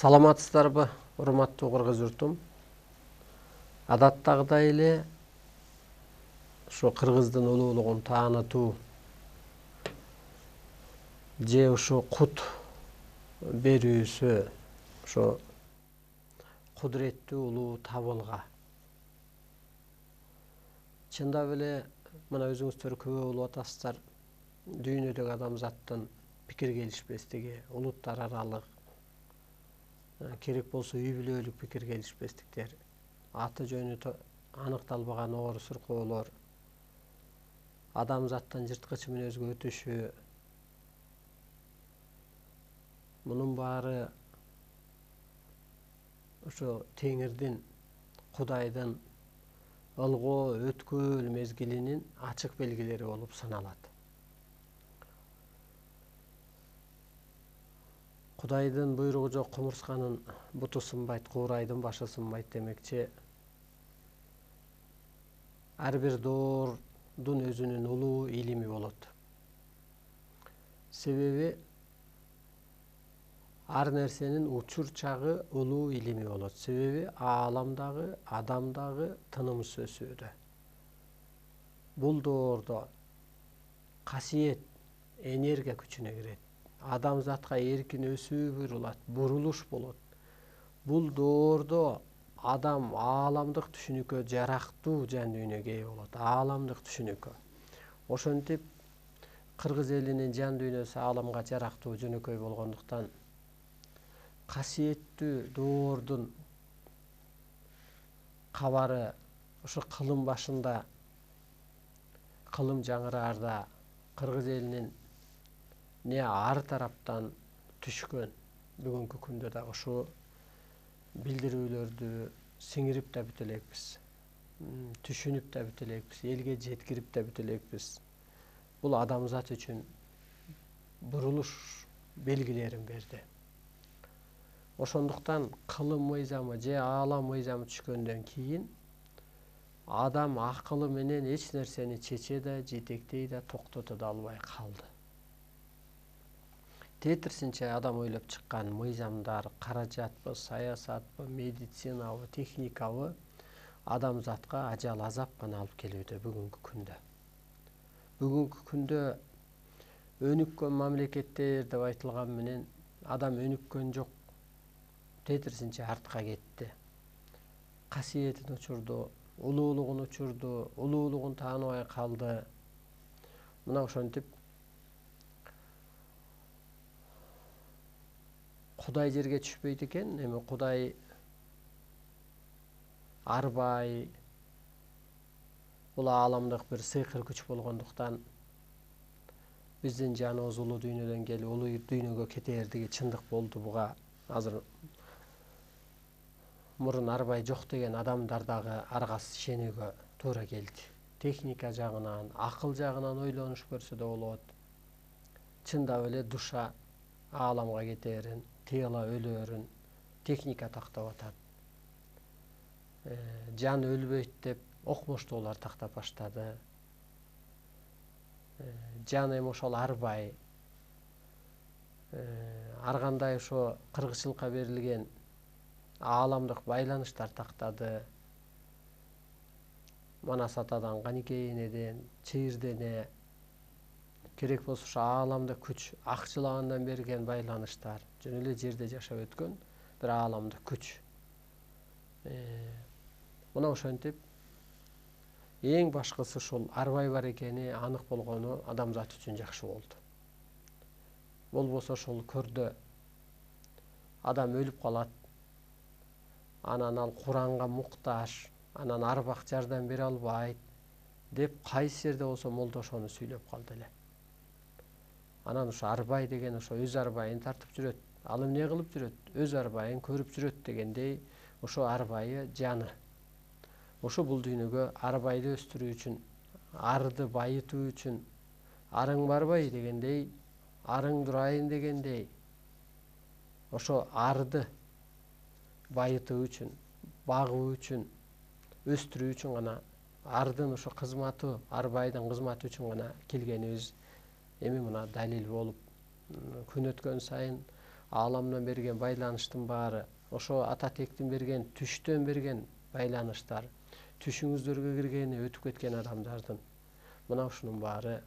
Саламатсыздарбы, урматтуу кыргыз журтум. Адаттагыдай эле ушу кыргыздын улуулугун таанытуу же ушу кут берүүсү ошо кудуреттүү улуу табылга. Чындап эле мына өзүңүздөр күбө болуп атасыздар. Дүйнөдөгү адамзаттын пикир келишпестиги, улуттар аралык керек болсо үй бүлөлүк пикир келишпестиктер, аты жөнү аныкталбаган оор суркоолор, адамзаттын жырткыч мүнөзгө өтүшү, мунун баары ошо Теңирдин, Кудайдын ылгоо өткөөл мезгилинин ачык белгилери болуп саналат. Кудайдын буйругу жок кумурсканын буту сынбайт, куурайдын башы сынбайт демекчи. Ар бир доордун өзүнүн улуу илими болот. Себеби ар нерсенин учур чагы улуу илими болот. Себеби ааламдагы, адамдагы тынымсыз өсүүдө. Бул доордо касиет, энергия күчүнө кирет. Адамзатка эркин өсүү буйрулат, бурулуш болот. Бул доордо адам ааламдык түшүнүккө жарактуу жан дүйнөгө ээ болот, ааламдык түшүнүккө. Ошентип кыргыз элинин жан дүйнөсү ааламга жарактуу жөнөкөй болгондуктан касиеттүү доордун кабары ошо кылым башында, кылым жаңыраарда кыргыз элинин не ар тараптан түшкөн бүгүнкү күндө дагы ушул билдирүүлөрдү сиңирип да бүтө элекпиз, түшүнүп да бүтө элекпиз, элге жеткирип да бүтө элекпиз. Бул адамзат үчүн бурулуш белгилерин берди. Ошондуктан кылым мыйзамы же аалам мыйзамы түшкөндөн кийин адам акылы менен эч нерсени чече да, жетектей да, токтото да албай калды. Тетирсинче адам ойлоп чыккан мыйзамдар, каражатпы, саясатпы, медицинабы, техникабы адамзатка ажал азап гана алып келүүдө бүгүнкү күндө. Бүгүнкү күндө өнүккөн мамлекеттер деп айтылган менен адам өнүккөн жок. Тетирсинче артка кетти. Касиетин учурду, улуулугун учурду, улуулугун тааныбай калды. Мына ошентип Кудай жерге түшпөйт экен, эми Кудай арбай, бул ааламдык бир сыйкыр күч болгондуктан биздин жаныбыз улуу дүйнөдөн келип, улуу дүйнөгө кетээрдиги чындык болду. Буга азыр мурун арбай жок деген адамдар дагы аргасыз ишенүүгө туура келди. Техника жагынан, акыл жагынан ойлонуш көрсө да болот. Чындап эле душа ааламга кетээрин, тело өлөөрүн техника тактап атат. Жан өлбөйт деп окмуштуулар тактап баштады. Жан эми ошол арбай. Ар кандай ошо кыргызчылыкка берилген ааламдык байланыштар тактады. Манас атадан, Каникей энеден, Чыйырдене, керек болсо ошо ааламдык күч акчылагандан берген байланыштар, жөн эле жерде жашап өткөн бир ааламдык күч. Мына ошентип эң башкысы ушул арбай бар экени анык болгону адамзат үчүн жакшы болду. Болбосо ошол көрдө адам өлүп калат. Анан ал Куранга муктаж, анан арбак жардам бере албайт деп кайсы жерде болсо молдо ошону сүйлөп калды эле. Анан ошо арбай деген ошо өз арбайын тартып жүрөт. Ал эмне кылып жүрөт? Өз арбайын көрүп жүрөт дегендей, ошо арбайы жаны. Ошо бул дүйнөгө арбайды өстүрүү үчүн, арды байытуу үчүн, арың барбай дегендей, арың дурайын дегендей, ошо арды байытуу үчүн, багуу үчүн, өстүрүү үчүн гана, ардын ошо кызматы, арбайдын кызматы үчүн гана келгенибиз эми мына далил болуп, күн өткөн сайын ааламдан берген байланыштын баары, ошо ата тектин берген түштөн берген байланыштар, түшүңүздөргө киргени өтүп кеткен адамдардын мына ушунун баары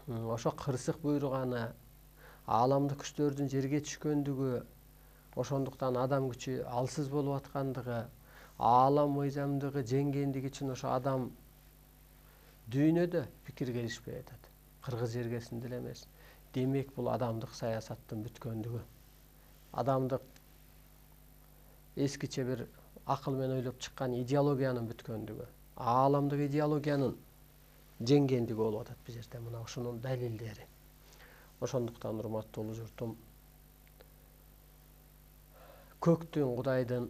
ошо кырсык буйруганы, ааламдык күчтөрдүн жерге түшкөндүгү, ошондуктан адам күчү алсыз болуп аткандыгы, аалам мыйзамдыгы жеңгендиги үчүн ошо адам дүйнөдө пикир келишпей атат. Кыргыз жергесинде эле эмес. Демек бул адамдык саясаттын бүткөндүгү. Адамдык эскиче бир акыл менен ойлоп чыккан идеологиянын бүткөндүгү. Ааламдык идеологиянын жеңгендиги болуп атат бул жерде. Мына ушунун далилдери. Ошондуктан урматтуу улуу журтум, көктүн, Кудайдын,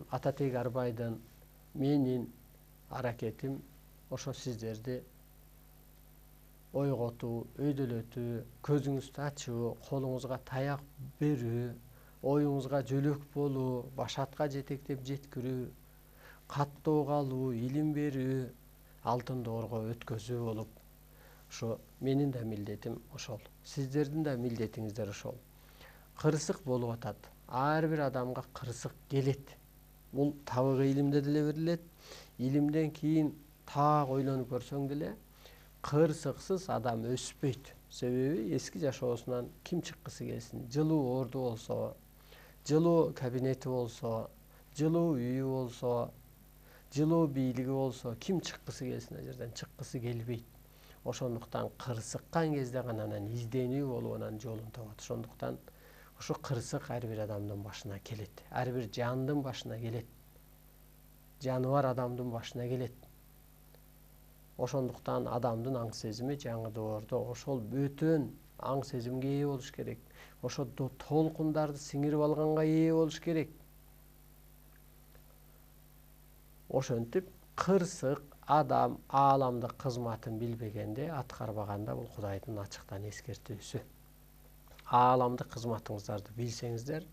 ата теги Арбайдын, менин аракетим ошо сиздерди ойготуу, өйдөлөтүү, көзүңүздү ачуу, колуңузга таяк берүү, оюңузга жөлөк болуу, башатка жетектеп жеткирүү, каттоо калуу, илим берүү, алтын доорго өткөзүү болуп, ошо менин да милдетим ошол. Сиздердин да милдетиңиздер ошол. Кырсык болуп атат. Ар бир адамга кырсык келет. Бул табигый илимде деле берилет. Илимден кийин так ойлонуп көрсөң деле кырсыксыз адам өспөйт. Себеби эски жашоосунан ким чыккысы келсин? Жылуу орду болсо, жылуу кабинети болсо, жылуу үйү болсо, жылуу бийлиги болсо, ким чыккысы келсин? Ал жерден чыккысы келбейт. Ошондуктан кырсыккан кезде гана анан изденүү болуп анан жолун табат. Ошондуктан ошо кырсык ар бир адамдын башына келет. Ар бир жандын башына келет. Жаныбар адамдын башына келет. Ошондуктан адамдын аң сезими жаңы доордо ошол бөтөн аң сезимге ээ болуш керек. Ошо толкундарды сиңирип алганга ээ болуш керек. Ошентип кырсык адам ааламдык кызматын билбегенде, аткарбаганда бул Кудайдын ачыктан эскертүүсү. Ааламдык кызматыңыздарды билсеңиздер,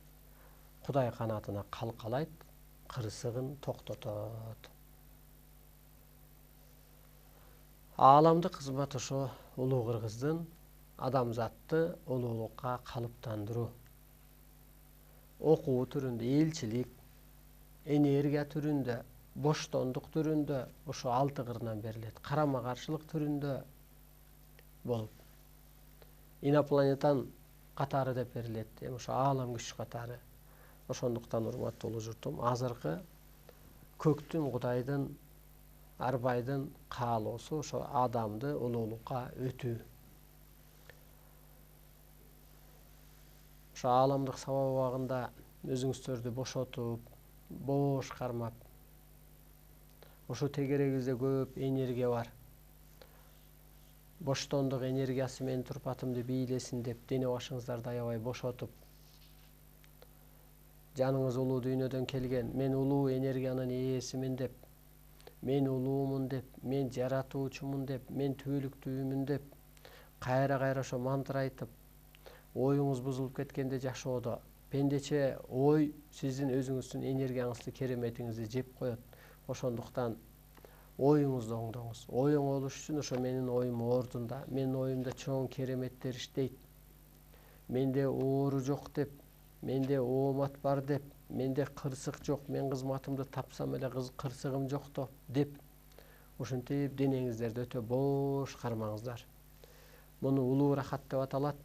Кудай канатына калкалайт, кырсыгын токтотот. Ааламдык кызмат ошо улуу кыргыздын адамзатты улуулукка калыптандыруу. Окуу түрүндө, элчилик, энергия түрүндө, боштондук түрүндө ошо 6 кырынан берилет. Карама каршылык түрүндө болуп. Инопланетан катары деп берилет. Ошо аалам күч катары. Ошондуктан урматтуу улуу журтум, азыркы көктүн, Кудайдын, Арбайдын каалоосу ошо адамды улуулукка өтүү. Ошо ааламдык сабап абагында өзүңүздөрдү бошотуп, бош кармап, ошо тегерегибизде көп энергия бар. Боштондук энергиясы менин турпатымды бийлесин деп, дене башыңыздарды аябай бошотуп, жаныңыз улуу дүйнөдөн келген, мен улуу энергиянын ээсимин деп, мен улуумун деп, мен жаратуучумун деп, мен түбөлүктүүмүн деп, кайра ошо мантра айтып, оюңуз бузулуп кеткенде жашоодо пендече ой сиздин өзүңүздүн энергияңызды, кереметиңизди жеп коет. Ошондуктан оюңузду оңдоңуз. Ой оңолуш үчүн ошо менин оюм ордунда, менин оюмда чоң кереметтер иштейт. Менде оору жок деп, менде оомат бар деп, менде кырсык жок, мен кызматымды тапсам эле кырсыгым жок деп, ошентип денеңиздерди өтө бош кармаңыздар. Муну улуу рахат деп аталат.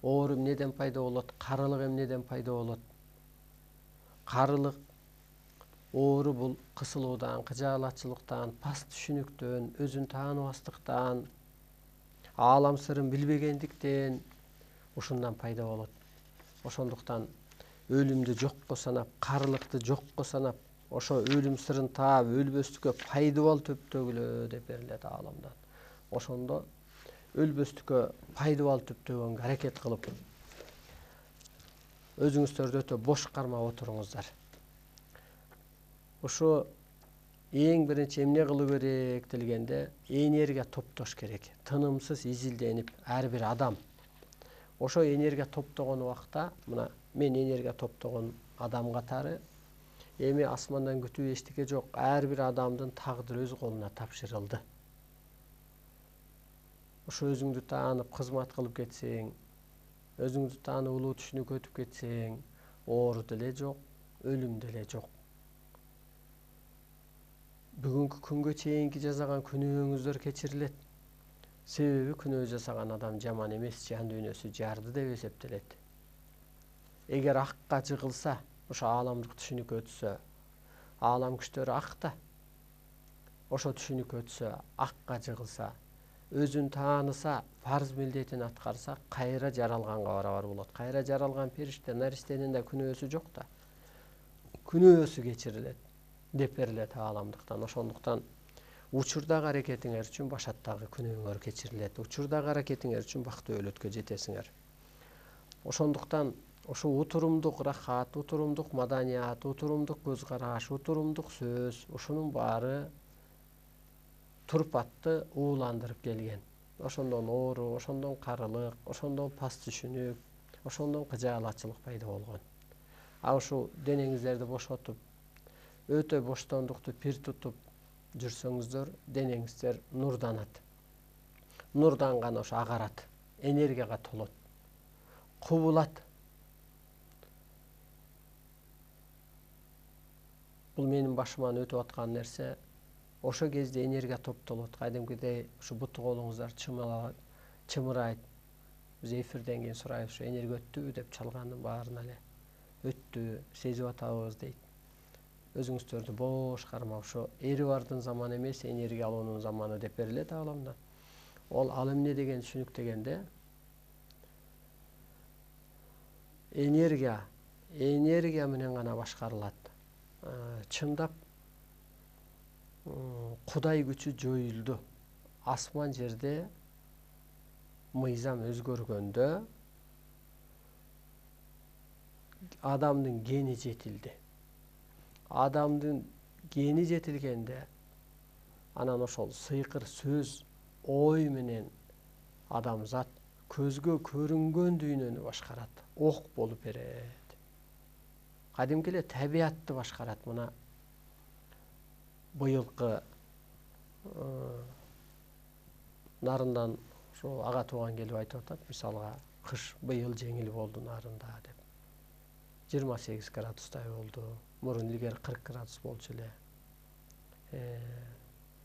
Оору эмнеден пайда болот? Карылык эмнеден пайда болот? Карылык, оору бул кысылуудан, кыжаалатчылыктан, паст түшүнүктөн, өзүн тааныбастыктан, аалам сырын билбегендиктен ушундан пайда болот. Ошондуктан өлүмдү жокко санап, карылыкты жокко санап, ошо өлүм сырын таап, өлбөстүккө пайдыбал төптөгүлө деп берилет ааламдан. Ошондо өлбөстүккө пайдыбал төптөгөнгө аракет кылып, өзүңүздөрдү өтө бош кармап отуруңуздар. Ошо эң биринчи эмне кылуу керек дегенде, энергия топтош керек. Тынымсыз изилденип ар бир адам. Ошо энергия топтогон убакта, мына мен энергия топтогон адам катары, эми асмандан күтүү эчтеке жок. Ар бир адамдын тагдыры өз колуна тапшырылды. Ошо өзүңдү таанып кызмат кылып кетсең, Өзүңдү таанып улуу түшүнүккө өтүп кетсең, оору деле жок, өлүм деле жок. Бүгүнкү күнгө чейинки жасаган күнөөңүздөр кечирилет. Себеби күнөө жасаган адам жаман эмес, жан дүйнөсү жарды деп эсептелет. Эгер акка жыгылса, ошо ааламдык түшүнүккө өтсө, аалам күчтөрү акта. Ошо түшүнүккө өтсө, акка жыгылса, өзүн тааныса, фарз милдетин аткарса, кайра жаралганга барабар болот. Кайра жаралган периште, наристенин да күнөөсү жок да. Күнөөсү кечирилет деп берилет ааламдыктан. Ошондуктан учурдагы аракетиңер үчүн башаттагы күнөөңөр кечирилет. Учурдагы аракетиңер үчүн бактуу өлөткө жетесиңер. Ошондуктан ушул утурумдук рахат, утурумдук маданият, утурумдук көз караш, утурумдук сөз, ушунун баары турпатты ууландырып келген. Ошондон оору, ошондон карылык, ошондон пас түшүнүк, ошондон кыжаалатчылык пайда болгон. Ушул денеңиздерди бошотуп, өтө боштондукту пир тутуп жүрсөңүздөр, денеңиздер нурданат. Нурданган ошо агарат, энергияга толот, кубулат. Бул менин башыман өтүп аткан нерсе. Ошо кезде энергия топтолот. Кадимкидей ушу буту колуңуздар чымырайт. Биз эфирден кийин сурайбыз, ушу энергия өттүбү деп, чалгандын баарына эле өттү, сезип атабыз дейт. Өзүңүздөрдү бош кармап, ошо эри бардын заманы эмес, энергия алуунун заманы деп берилет ааламда. Ал эмне деген түшүнүк дегенде, энергия менен гана башкарылат. Чындап Кудай күчү жоюлду. Асман жерде мыйзам өзгөргөндө адамдын гени жетилди. Адамдын гени жетилгенде анан ошол сыйкыр сөз, ой менен адамзат көзгө көрүнгөн дүйнөнү башкарат, ок болуп берет. Кадимки эле табиятты башкарат. Мына быйылкы нарындан ошо ага тууган келип айтып атат, мисалга кыш быйыл жеңил болду нарында деп. 28 градустай болду. Мурун илгери 40 градус болчу эле.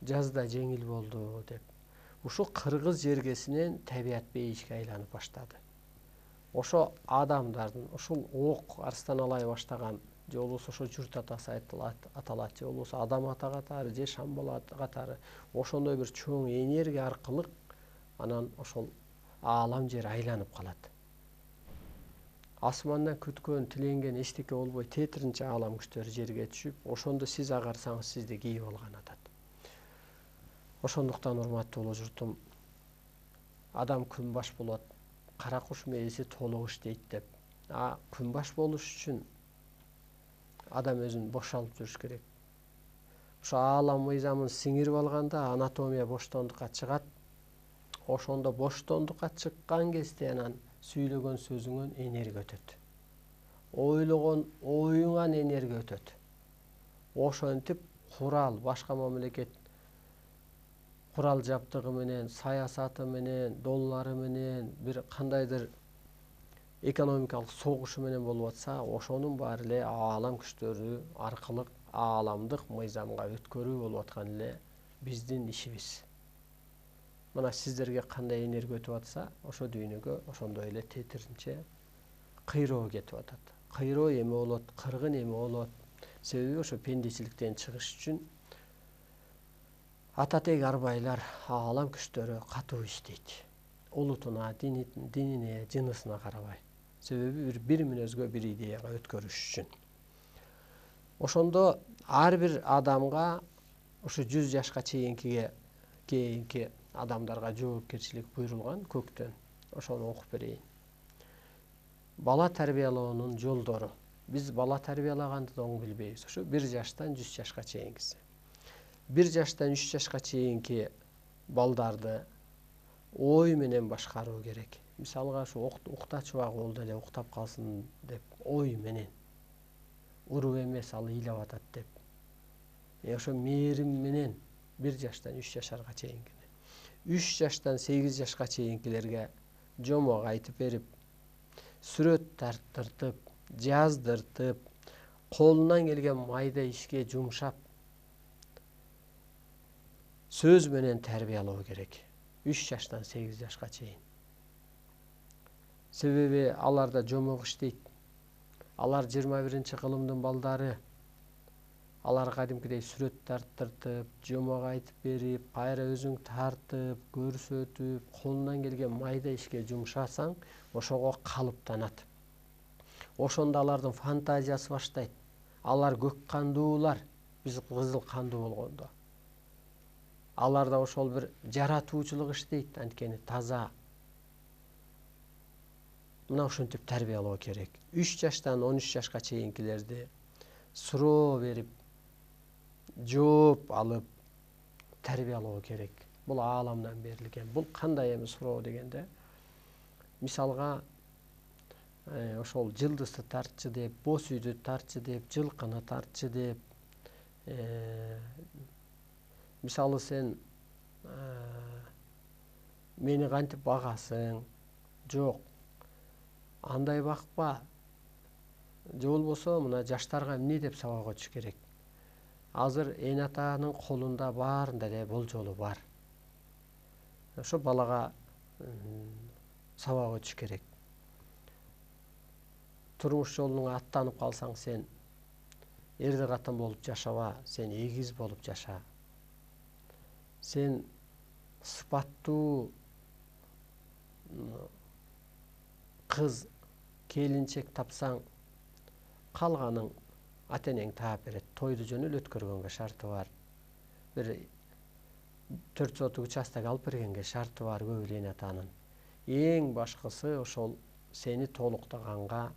Жазда жеңил болду деп. Ушу кыргыз жергесинен табият бейишке айланып баштады. Ошо адамдардын ушул ок арстаналай баштаган, же болбосо ошо журт атасы аталат, же болбосо адам ата катары, же шамбала катары, ошондой бир чоң энергия аркылуу анан ошол аалам жер айланып калат. Асмандан күткөн, тиленген эчтеке болбой, тетиринче аалам күчтөрү жерге түшүп, ошондо сиз агарсаңыз сизди кийип алган атат. Ошондуктан урматтуу улуу журтум, адам күнбаш болот, кара куш мээси толук иштейт деп. Күнбаш болуш үчүн адам өзүн бошалып жүрүш керек. Ошо аалам мыйзамын сиңирип алганда анатомия боштондукка чыгат. Ошондо боштондукка чыккан кезде анан сүйлөгөн сөзүңөн энергия өтөт. Ойлогон оюңан энергия өтөт. Ошентип курал, башка мамлекет курал жабдыгы менен, саясаты менен, доллары менен, бир кандайдыр экономикалык согушу менен болуп атса, ошонун баары эле аалам күчтөрү аркылуу ааламдык мыйзамга өткөрүү болуп аткан эле биздин ишибиз. Мына сиздерге кандай энергия өтүп атса, ошо дүйнөгө ошондой эле тетиринче кыйроо кетип атат. Кыйроо эме болот, кыргын эме болот. Себеби ошо пендечиликтен чыгыш үчүн ататек арбайлар, аалам күчтөрү катуу иштейт. Улутуна, динине, жынысына карабай. Себеби бир мүнөзгө, бир идеяга өткөрүш үчүн. Ошондо ар бир адамга ушу 100 жашка чейинки адамдарга жоопкерчилик буйрулган көктөн. Ошону окуп берейин. Бала тарбиялоонун жолдору. Биз бала тарбиялаганды да оң билбейбиз. Ошо 1 жаштан 100 жашка чейинкиси. 1 жаштан 3 жашка чейинки балдарды ой менен башкаруу керек. Мисалга ушу уктачубак болду эле, уктап калсын деп, ой менен. Уруп эмес, ал ыйлап атат деп. Ошо мээрим менен 1 жаштан 3 жашарга чейинкине. 3 жаштан 8 жашка чейинкилерге жомок айтып берип, сүрөт тарттыртып, жаздыртып, колунан келген майда ишке жумшап, сөз менен тарбиялоо керек. 3 жаштан 8 жашка чейин. Себеби аларда жомок иштейт. Алар 21-кылымдын балдары. Алар кадимкидей сүрөт тарттыртып, жомок айтып берип, кайра өзүң тартып, көрсөтүп, колунан келген майда ишке жумшасаң, ошого калыптанат. Ошондо алардын фантазиясы баштайт. Алар көк кандуулар, биз кызыл кандуу болгондо. Аларда ошол бир жаратуучулук иштейт, анткени таза. Мына ошентип тарбиялоо керек. 3 жаштан 13 жашка чейинкилерди суроо берип, жооп алып тарбиялоо керек. Бул ааламдан берилген. Бул кандай эми суроо дегенде, мисалга ошол жылдызды тартчы деп, боз үйдү тартчы деп, жылкыны тартчы деп, мисалы сен мени кантип багасың? Жок. Андай бакпа. Же болбосо мына жаштарга эмне деп сабак өтүш керек? Азыр эн атанын колунда баарында эле болжолу бар. Ошо балага сабак өтүш керек. Турмуш жолуна аттанып калсаң, сен эрди катын болуп жашаба, сен эгиз болуп жаша. Сен сыпаттуу кыз, келинчек тапсаң, калганын ата-энең таап берет. Тойду жөнү эле өткөргөнгө шарты бар. Бир 4 сотук участок алып бергенге шарты бар көп эле эн атанын. Эң башкысы ошол сени толуктаганга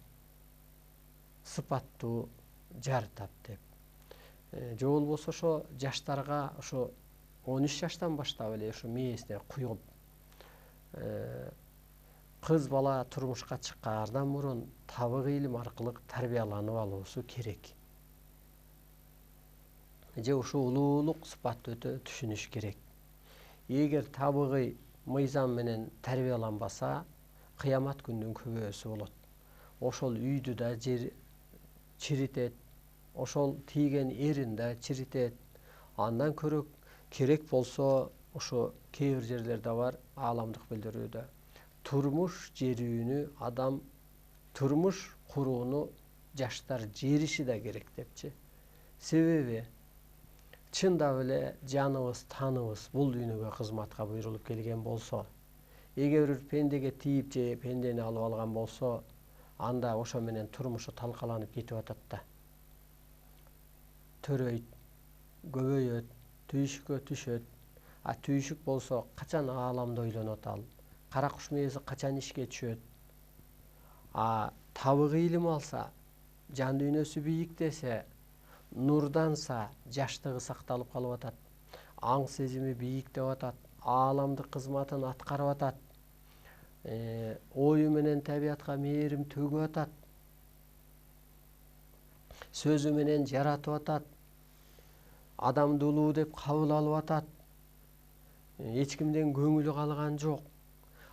сыпаттуу жар тап деп. Же болбосо ошо жаштарга ошо 13 жаштан баштап эле ошо мээсине куюп, кыз бала турмушка чыккаардан мурун табык илим аркылуу тарбияланып алуусу керек. Же ушул улуулук сыпатты өтө түшүнүш керек. Эгер табыгы мыйзам менен тарбияланбаса, кыямат күндүн күбөсү болот. Ошол үйдү да чиритет, ошол тийген эрин да чиритет. Андан көрө керек болсо, ошо кээ бир жерлерде бар ааламдык билдирүүдө. Турмуш жерүүнү адам, турмуш курууну жаштар жериши да керек депчи. Себеби чындап эле жаныбыз, таныбыз бул дүйнөгө кызматка буйрулуп келген болсо, эгер бир пендеге тийип же пендени алып алган болсо, анда ошо менен турмушу талкаланып кетип атат да. Төрөйт, көбөйөт, түйшүккө түшөт. А түйшүк болсо качан ааламды ойлонот ал? Кара куш мээси качан ишке түшөт? А табык илим алса, жан дүйнөсү бийиктесе, нурданса, жаштыгы сакталып калып атат. Аң сезими бийиктеп атат, ааламдык кызматын аткарып атат. Ою менен табиатка мээрим төгүп атат. Сөзү менен жаратып атат. Адамды улуу деп кабыл алып атат. Эч кимден көңүлү калган жок.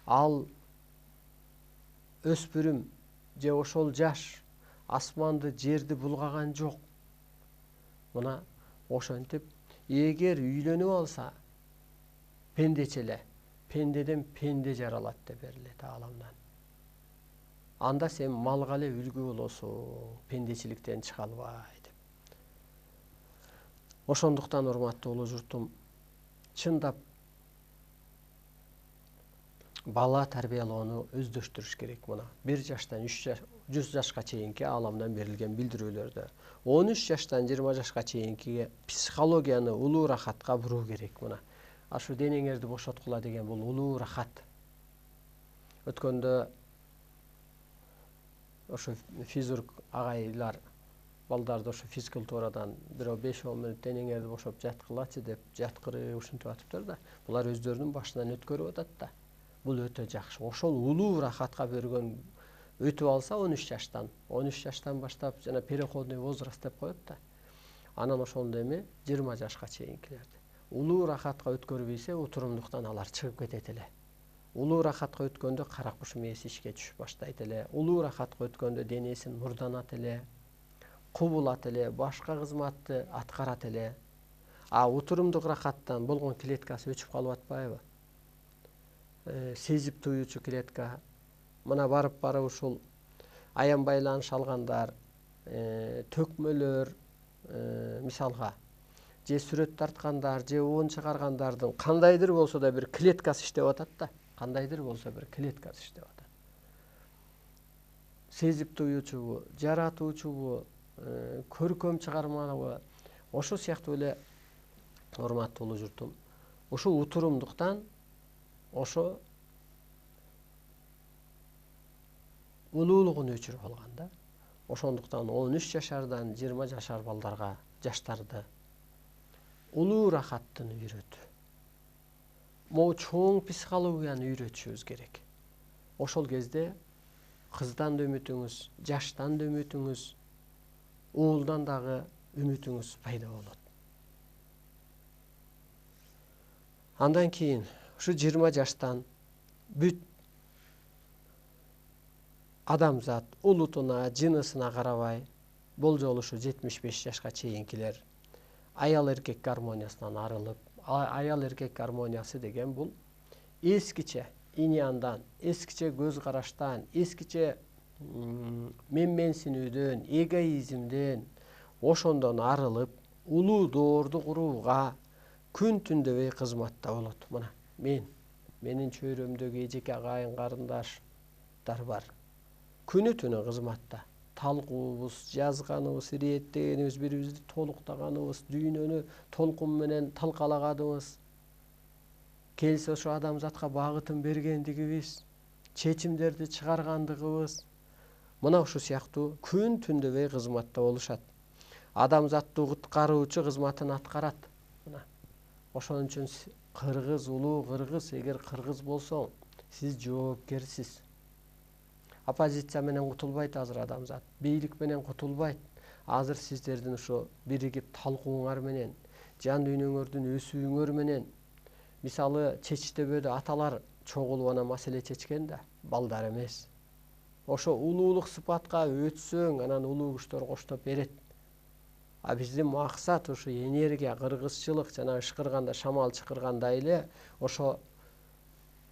Ал өспүрүм же ошол жаш асманды жерди булгаган жок. Мына ошентип, эгер үйлөнүп алса, пендече эле, пендеден пенде жаралат деп берилет ааламдан. Анда сен малга эле үлгү болосуң, пендечиликтен чыга албай деп. Ошондуктан урматтуу улуу журтум, чындап бала тарбиялоону өздөштүрүш керек. Мына 1 жаштан 100 жашка чейинки ааламдан берилген билдирүүлөрдө, 13 жаштан 20 жашка чейинкиге психологияны улуу рахатка буруу керек. Мына ашу денеңерди бошоткула деген бул улуу рахат. Өткөндө ошо физрук агайлар балдарды ошо физкультурадан бирөө 5-10 мүнөт денеңерди бошоп жаткылачы деп жаткырып ушинтип атыптыр да. Булар өздөрүнүн башынан өткөрүп атат да. Бул өтө жакшы. Ошол улуу рахатка бергөн өтүп алса 13 жаштан баштап жана переходный возраст деп коет да. Анан ошондо эми 20 жашка чейинкилерди. Улуу рахатка өткөрбөйсө, утурумдуктан алар чыгып кетет эле. Улуу рахатка өткөндө кара куш мээси ишке түшүп баштайт эле. Улуу рахатка өткөндө денесин мурданат эле, кубулат эле, башка кызматты аткарат эле. Утурумдук рахаттан болгон клеткасы өчүп калып атпайбы? Сезип туюучу клетка. Мына барып ушул аян байланыш алгандар, төкмөлөр, мисалга же сүрөт тарткандар, же уун чыгаргандардын кандайдыр болсо да бир клеткасы иштеп атат да. Кандайдыр болсо бир клеткасы иштеп атат. Сезип туюучубу, жаратуучубу, көркөм чыгармабы, ошол сыяктуу эле урматтуу журтум. Ушул утурумдуктан ошо улуулугун өчүрүп алган да. Ошондуктан 13 жашардан 20 жашар балдарга, жаштарды улуу рахаттын үйрөт. Могу чоң психологияны үйрөтүшүбүз керек. Ошол кезде кыздан да үмүтүңүз, жаштан да үмүтүңүз, уулдан дагы үмүтүңүз пайда болот. Андан кийин ушу 20 жаштан бүт адамзат улутуна, жынысына карабай, болжол ушу 75 жашка чейинкилер аял эркек гармониясынан арылып, аял эркек гармониясы деген бул эскиче иньяндан, эскиче көз караштан, эскиче менменсинүүдөн, эгоизмден, ошондон арылып, улуу доорду курууга күн түндөбөй кызматта болот. Мына менин чөйрөмдөгү эжеке агайын карындаштар бар. Күнү түнү кызматта. Талкуубуз, жазганыбыз, ирэеттегенибиз, бирибизди толуктаганыбыз, дүйнөнү толкун менен талкалаганыбыз, келсе ошо адамзатка багытын бергендигибиз, чечимдерди чыгаргандыгыбыз. Мына ушул сыяктуу күн түндөбөй кызматта болушат. Адамзатты куткаруучу кызматын аткарат. Мына ошон үчүн кыргыз, улуу кыргыз, эгер кыргыз болсоң, сиз жоопкерсиз. Оппозиция менен кутулбайт азыр адамзат, бийлик менен кутулбайт. Азыр сиздердин ушу биригип талкууңар менен, жан дүйнөңөрдүн өсүүңөр менен, мисалы Чечтөбөдө аталар чогулуп ана маселе чечкен да, балдар эмес. Ошо улуулук сыпатка өтсөң, анан улуу күчтөр коштоп берет. Биздин максат ушу энергия, кыргызчылык, жана ышкырганда, шамал чыкыргандай эле, ошо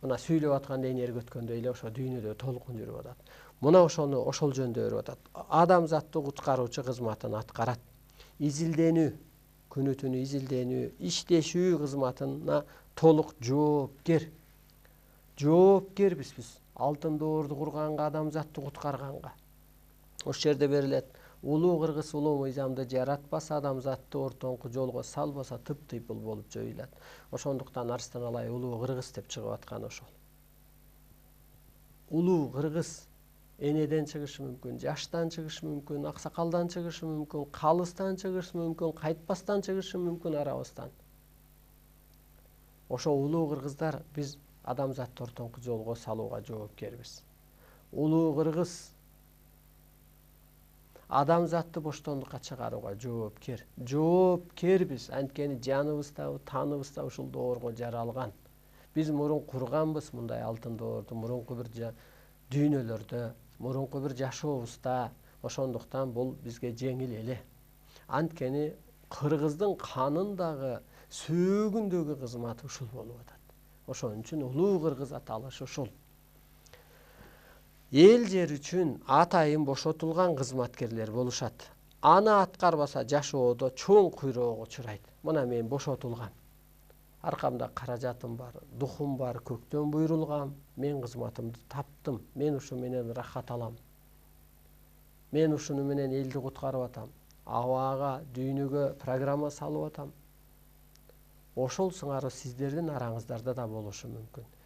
мына сүйлөп атканда энергия өткөндөй эле ошо дүйнөдө толкун жүрүп атат. Мына ошону ошол жөндө өрүп атат. Адамзатты куткаруучу кызматын аткарат. Изилденүү, күнү түнү изилденүү, иштешүү кызматына толук жоопкер. Жоопкербиз биз. Алтын доорду курганга, адамзатты куткарганга. Ошол жерде берилет. Улуу кыргыз улуу мыйзамды жаратпаса, адамзатты ортоңку жолго салбаса, тыптыйпыл болуп жоюлат. Ошондуктан Арыстан Алай улуу кыргыз деп чыгып аткан ошол. Улуу кыргыз энеден чыгышы мүмкүн, жаштан чыгышы мүмкүн, аксакалдан чыгышы мүмкүн, калыстан чыгышы мүмкүн, кайтпастан чыгышы мүмкүн арабыздан. Ошо улуу кыргыздар биз адамзатты ортоңку жолго салууга жоопкербиз. Улуу кыргыз адамзатты боштондукка чыгарууга жоопкер. Жоопкербиз, анткени жаныбыз да, таныбыз да ушул доорго жаралган. Биз мурун курганбыз мындай алтын доорду, мурунку бир дүйнөлөрдө, мурунку бир жашообузда. Ошондуктан бул бизге жеңил эле. Анткени кыргыздын канындагы, сөөгүндөгү кызматы ушул болуп атат. Ошон үчүн улуу кыргыз аталышы ушул. Эл жер үчүн атайын бошотулган кызматкерлер болушат. Аны аткарбаса жашоодо чоң куйроого учурайт. Мына мен бошотулгам. Аркамда каражатым бар, духум бар, көктөн буйрулгам. Мен кызматымды таптым. Мен ушу менен рахат алам. Мен ушуну менен элди куткарып атам. Абага, дүйнөгө программа салып атам. Ошол сыңары сиздердин араңыздарда да болушу мүмкүн.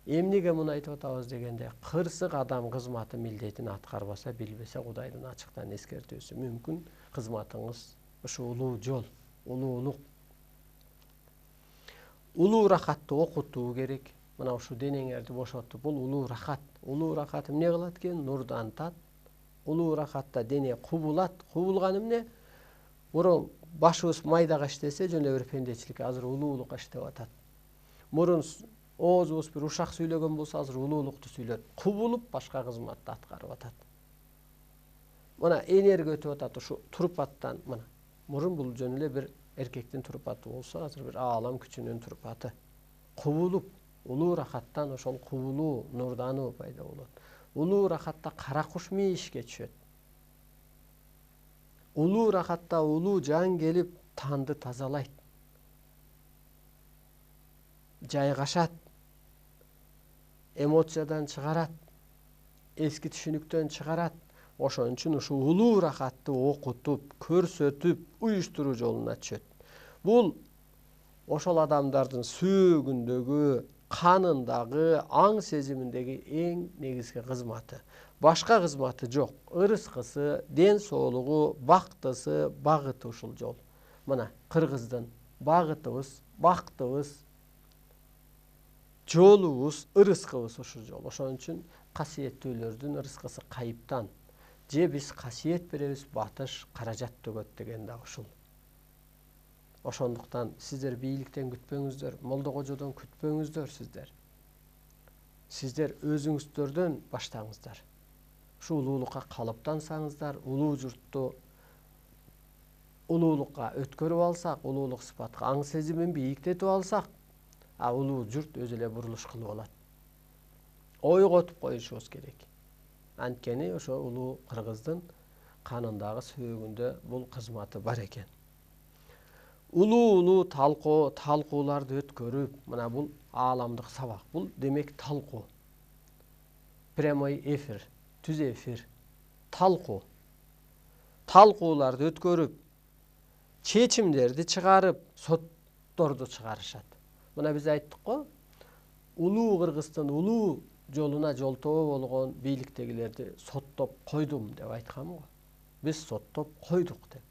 Эмнеге муну айтып атабыз дегенде, кырсык адам кызматы милдетин аткарбаса, билбесе Кудайдын ачыктан эскертүүсү мүмкүн. Кызматыңыз ушу улуу жол, улуулук. Улуу рахатты окутуу керек. Мына ушу денеңерди бошотуп, бул улуу рахат. Улуу рахат эмне кылат экен? Нурдан тат. Улуу рахатта дене кубулат. Кубулган эмне? Мурун башыбыз майдага иштесе, жөн эле бир пендечилик, азыр улуулукка иштеп атат. Мурун Оозубуз бир ушак сүйлөгөн болсо азыр улуулукту сүйлөт. Кубулуп башка кызматты аткарып атат. Мына энерги өтүп атат ушу турпаттан. Мына мурун бул жөн эле бир эркектин турпаты болсо, азыр бир аалам күчүнүн турпаты. Кубулуп, улуу рахаттан ошол кубулуу, нурдануу пайда болот. Улуу рахатта кара куш мейишке түшөт. Улуу рахатта улуу жан келип танды тазалайт. Жайгашат. Эмоциядан чыгарат. Эски түшүнүктөн чыгарат. Ошон үчүн ушу улуу рахатты окутуп, көрсөтүп, уюштуруу жолуна түшөт. Бул ошол адамдардын сөөгүндөгү, канындагы, аң сезиминдеги эң негизги кызматы. Башка кызматы жок. Ырыскысы, ден соолугу, бактысы, багыты ушул жол. Мына кыргыздын багытыбыз, бактыбыз, жолубуз, ырыскыбыз ушул жол. Ошон үчүн касиеттүүлөрдүн ырыскысы кайыптан. Же биз касиет беребиз, батыш, каражат төгөт деген да ушул. Ошондуктан сиздер бийликтен күтпөңүздөр, молдо кожодон күтпөңүздөр сиздер. Сиздер өзүңүздөрдөн баштаңыздар. Ушу улуулукка калыптансаңыздар, улуу журтту улуулукка өткөрүп алсак, улуулук сыпатка аң сезимин бийиктетип алсак, улуу журт өзү эле бурулуш кылып алат. Ойготуп коюшубуз керек. Анткени ошо улуу кыргыздын канындагы сөөгүндө бул кызматы бар экен. Улуу талкууларды өткөрүп, мына бул ааламдык сабак. Бул демек талкуу. Прямой эфир, түз эфир, талкуу. Талкууларды өткөрүп, чечимдерди чыгарып, сотторду чыгарышат. Мына биз айттык го, улуу Кыргыздын улуу жолуна жолтоо болгон бийликтегилерди соттоп койдум деп айткам го. Биз соттоп койдук деп.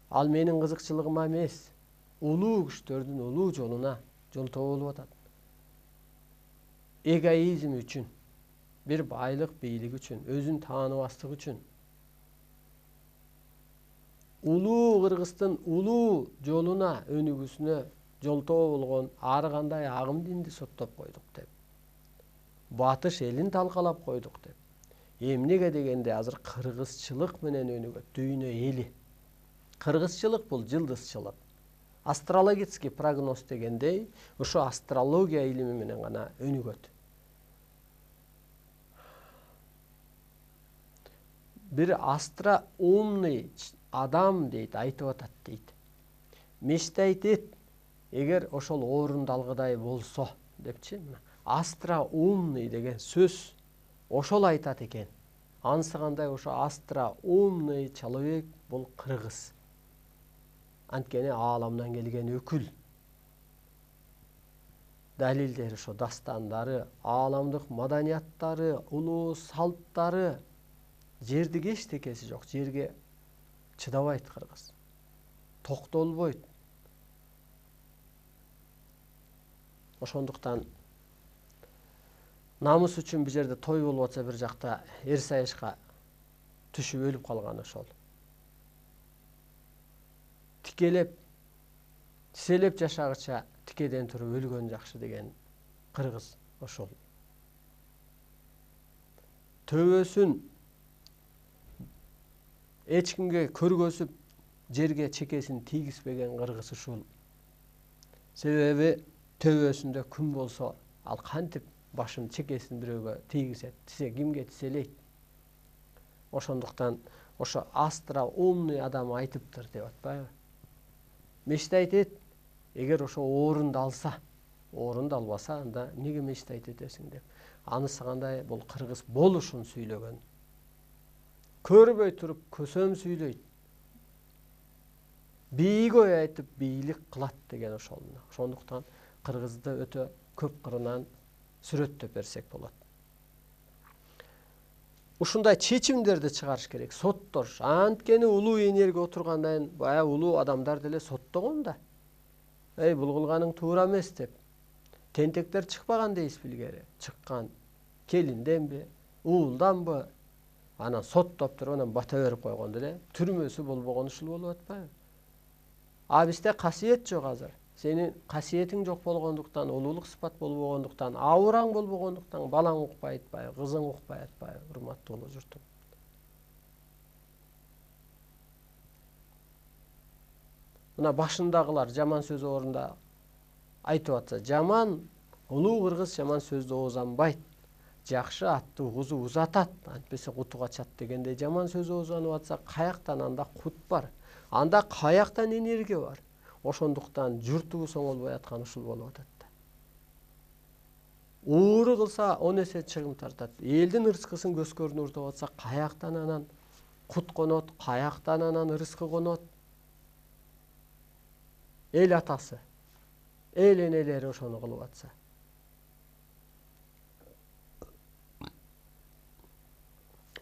Ал менин кызыкчылыгыма эмес, улуу күчтөрдүн улуу жолуна жолтоо болуп атат. Эгоизм үчүн, бир байлык бийлик үчүн, өзүн тааныбастык үчүн. Улуу Кыргыздын улуу жолуна, өнүгүүсүнө жолтоо болгон ар кандай агым динди соттоп койдук деп. Батыш элин талкалап койдук деп. Эмнеге дегенде азыр кыргызчылык менен өнүгөт дүйнө эли. Кыргызчылык бул жылдызчылык. Астрологический прогноз дегендей, ушу астрология илими менен гана өнүгөт. Бир астроумный адам дейт, айтып атат дейт. Мечтайт, эгер ошол орундалгыдай болсо, депчи. Астроумный деген сөз ошол айтат экен. Анысы кандай ошо астроумный человек бул кыргыз. Анткени ааламдан келген өкүл. Далилдери ошо дастандары, ааламдык маданияттары, улуу салттары. Жердиги эчтекеси жок, жерге чыдабайт кыргыз. Токтолбойт. Ошондуктан намыс үчүн бир жерде той болуп атса, бир жакта эр сайышка түшүп өлүп калган ошол. Тикелеп, тиселеп жашагыча тикеден туруп өлгөн жакшы деген кыргыз ошол. Төбөсүн эч кимге көргөзүп, жерге чекесин тийгизбеген кыргыз ушул. Себеби төбөсүндө күн болсо, ал кантип башын чекесин бирөөгө тийгизет, тисе кимге тиселейт. Ошондуктан ошо астроумный адам айтыптыр деп атпайбы. Мечтайт, эгер ошо орундалса, орундалбаса, анда эмнеге мечтайт этесиң деп. Анысы кандай бул кыргыз болушун сүйлөгөн. Көрбөй туруп көсөм сүйлөйт. Бийгөй айтып бийлик кылат деген ошол. Ошондуктан кыргызды өтө көп кырынан сүрөттөп берсек болот. Ушундай чечимдерди чыгарыш керек, соттор. Анткени улуу энерги отургандан бая улуу адамдар деле соттогон да. Бул кылганың туура эмес деп. Тентектер чыкпаган дейсиз илгери. Чыккан. Келинденби, уулданбы? Анан соттоп туруп, анан бата берип койгондо эле түрмөсү болбогон ушул болуп атпайбы? Бизде касиет жок азыр. Senin касиетиң жок болгондуктан, улуулук сыпат болбогондуктан, абыраң болбогондуктан балаң укпай атпайбы, кызың укпай атпайбы, урматтуу улуу журтум. Мына башындагылар жаман сөз орунда айтып атса, жаман улуу кыргыз жаман сөздү оозанбайт. Жакшы атты угузу узатат, антпесе куту качат дегендей жаман сөз оозанып атса, каяктан анда кут бар? Анда каяктан энергия бар? Ошондуктан журтубуз оңолбой аткан ушул болуп атат да. Ууру кылса 10 эсе чыгым тартат. Элдин ырыскысын көскөрүнө уртуп атса, каяктан анан кут конот, каяктан анан ырыскы конот? Эл атасы, эл энелери ошону кылып атса.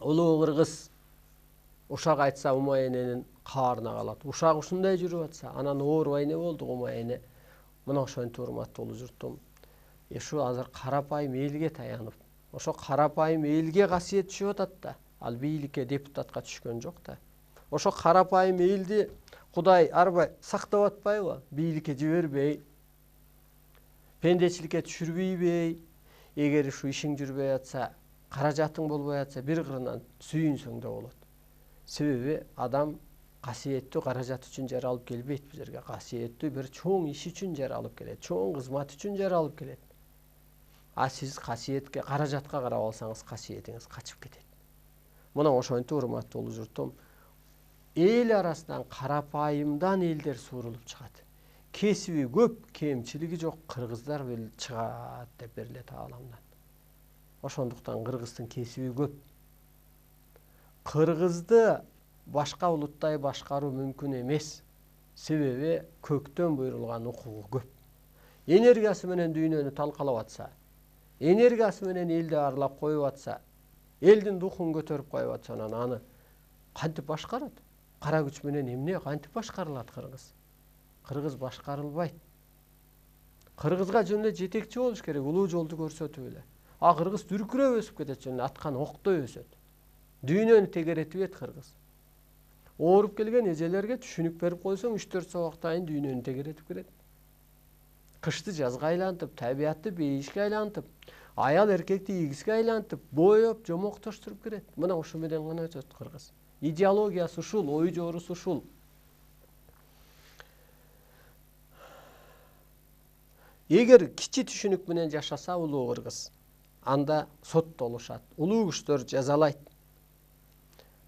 Улуу кыргыз ушак айтса умай эненин каарына калат. Ушак ушундай жүрүп атса, анан оорубай эмне болду умай эне? Мына ошентип урматтуу улуу журтум. Ушу азыр карапайым элге таянып, ошо карапайым элге касиет түшүп атат да. Ал бийликке, депутатка түшкөн жок да. Ошо карапайым элди Кудай арбай сактап атпайбы? Бийликке жибербей, пендечиликке түшүрбөйбөй. Эгер ушу ишиң жүрбөй атса, каражатың болбой атса, бир кырынан сүйүнсөң да болот. Себеби адам касиеттүү каражат үчүн жер алып келбейт бул жерге. Касиеттүү бир чоң иш үчүн жер алып келет, чоң кызмат үчүн жер алып келет. А сиз касиетке, каражатка карап алсаңыз, касиетиңиз качып кетет. Мына ошентип урматтуу улуу журтум, эл арасынан карапайымдан элдер суурулуп чыгат. Кесиби көп, кемчилиги жок кыргыздар чыгат деп берилет ааламдан. Ошондуктан кыргыздын кесиби көп. Кыргызды башка улуттай башкаруу мүмкүн эмес. Себеби көктөн буйрулган укугу көп. Энергиясы менен дүйнөнү талкалап атса, энергиясы менен элди арлап коюп атса, элдин духун көтөрүп коюп атса, анан аны кантип башкарат? Кара күч менен эмне кантип башкарылат кыргыз? Кыргыз башкарылбайт. Кыргызга жөн эле жетекчи болуш керек, улуу жолду көрсөтүп эле. А кыргыз дүркүрөп өсүп кетет, жөн аткан октой өсөт. Дүйнөнү тегеретип эт кыргыз. Ооруп келген эжелерге түшүнүк берип койсоң 3-4 сабактайын дүйнөнү тегеретип келет. Кышты жазга айлантып, табиатты бейишке айлантып, аял эркекти ийгиске айлантып, боеп, жомоктоштуруп келет. Мына ушу менен гана өтөт кыргыз. Идеологиясы ушул, ой жоорусу ушул. Эгер кичи түшүнүк менен жашаса улуу кыргыз, анда соттолушат, улуу күчтөр жазалайт.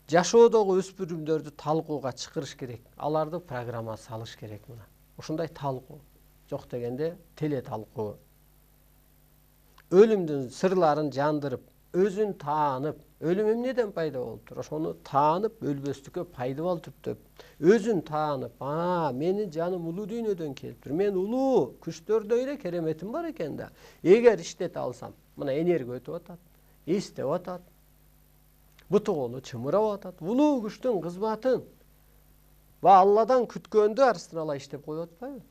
Жашоодогу өспүрүмдөрдү талкууга чакырыш керек. Аларды программа салыш керек мына. Ушундай талкуу. Жок дегенде теле талкуу. Өлүмдүн сырларын жандырып, өзүн таанып, өлүм эмнеден пайда болуптур? Ошону таанып, өлбөстүккө пайдабал түртөп, өзүн таанып, менин жаным улуу дүйнөдөн келиптир. Мен улуу, күчтөрдөй эле кереметим бар экен да. Эгер иштете алсам, мына энергия өтүп атат, эстеп атат, буту колу чымырап атат. Улуу күчтүн кызматын ва Алладан күткөндү арыстын ала иштеп коюп атпайбы?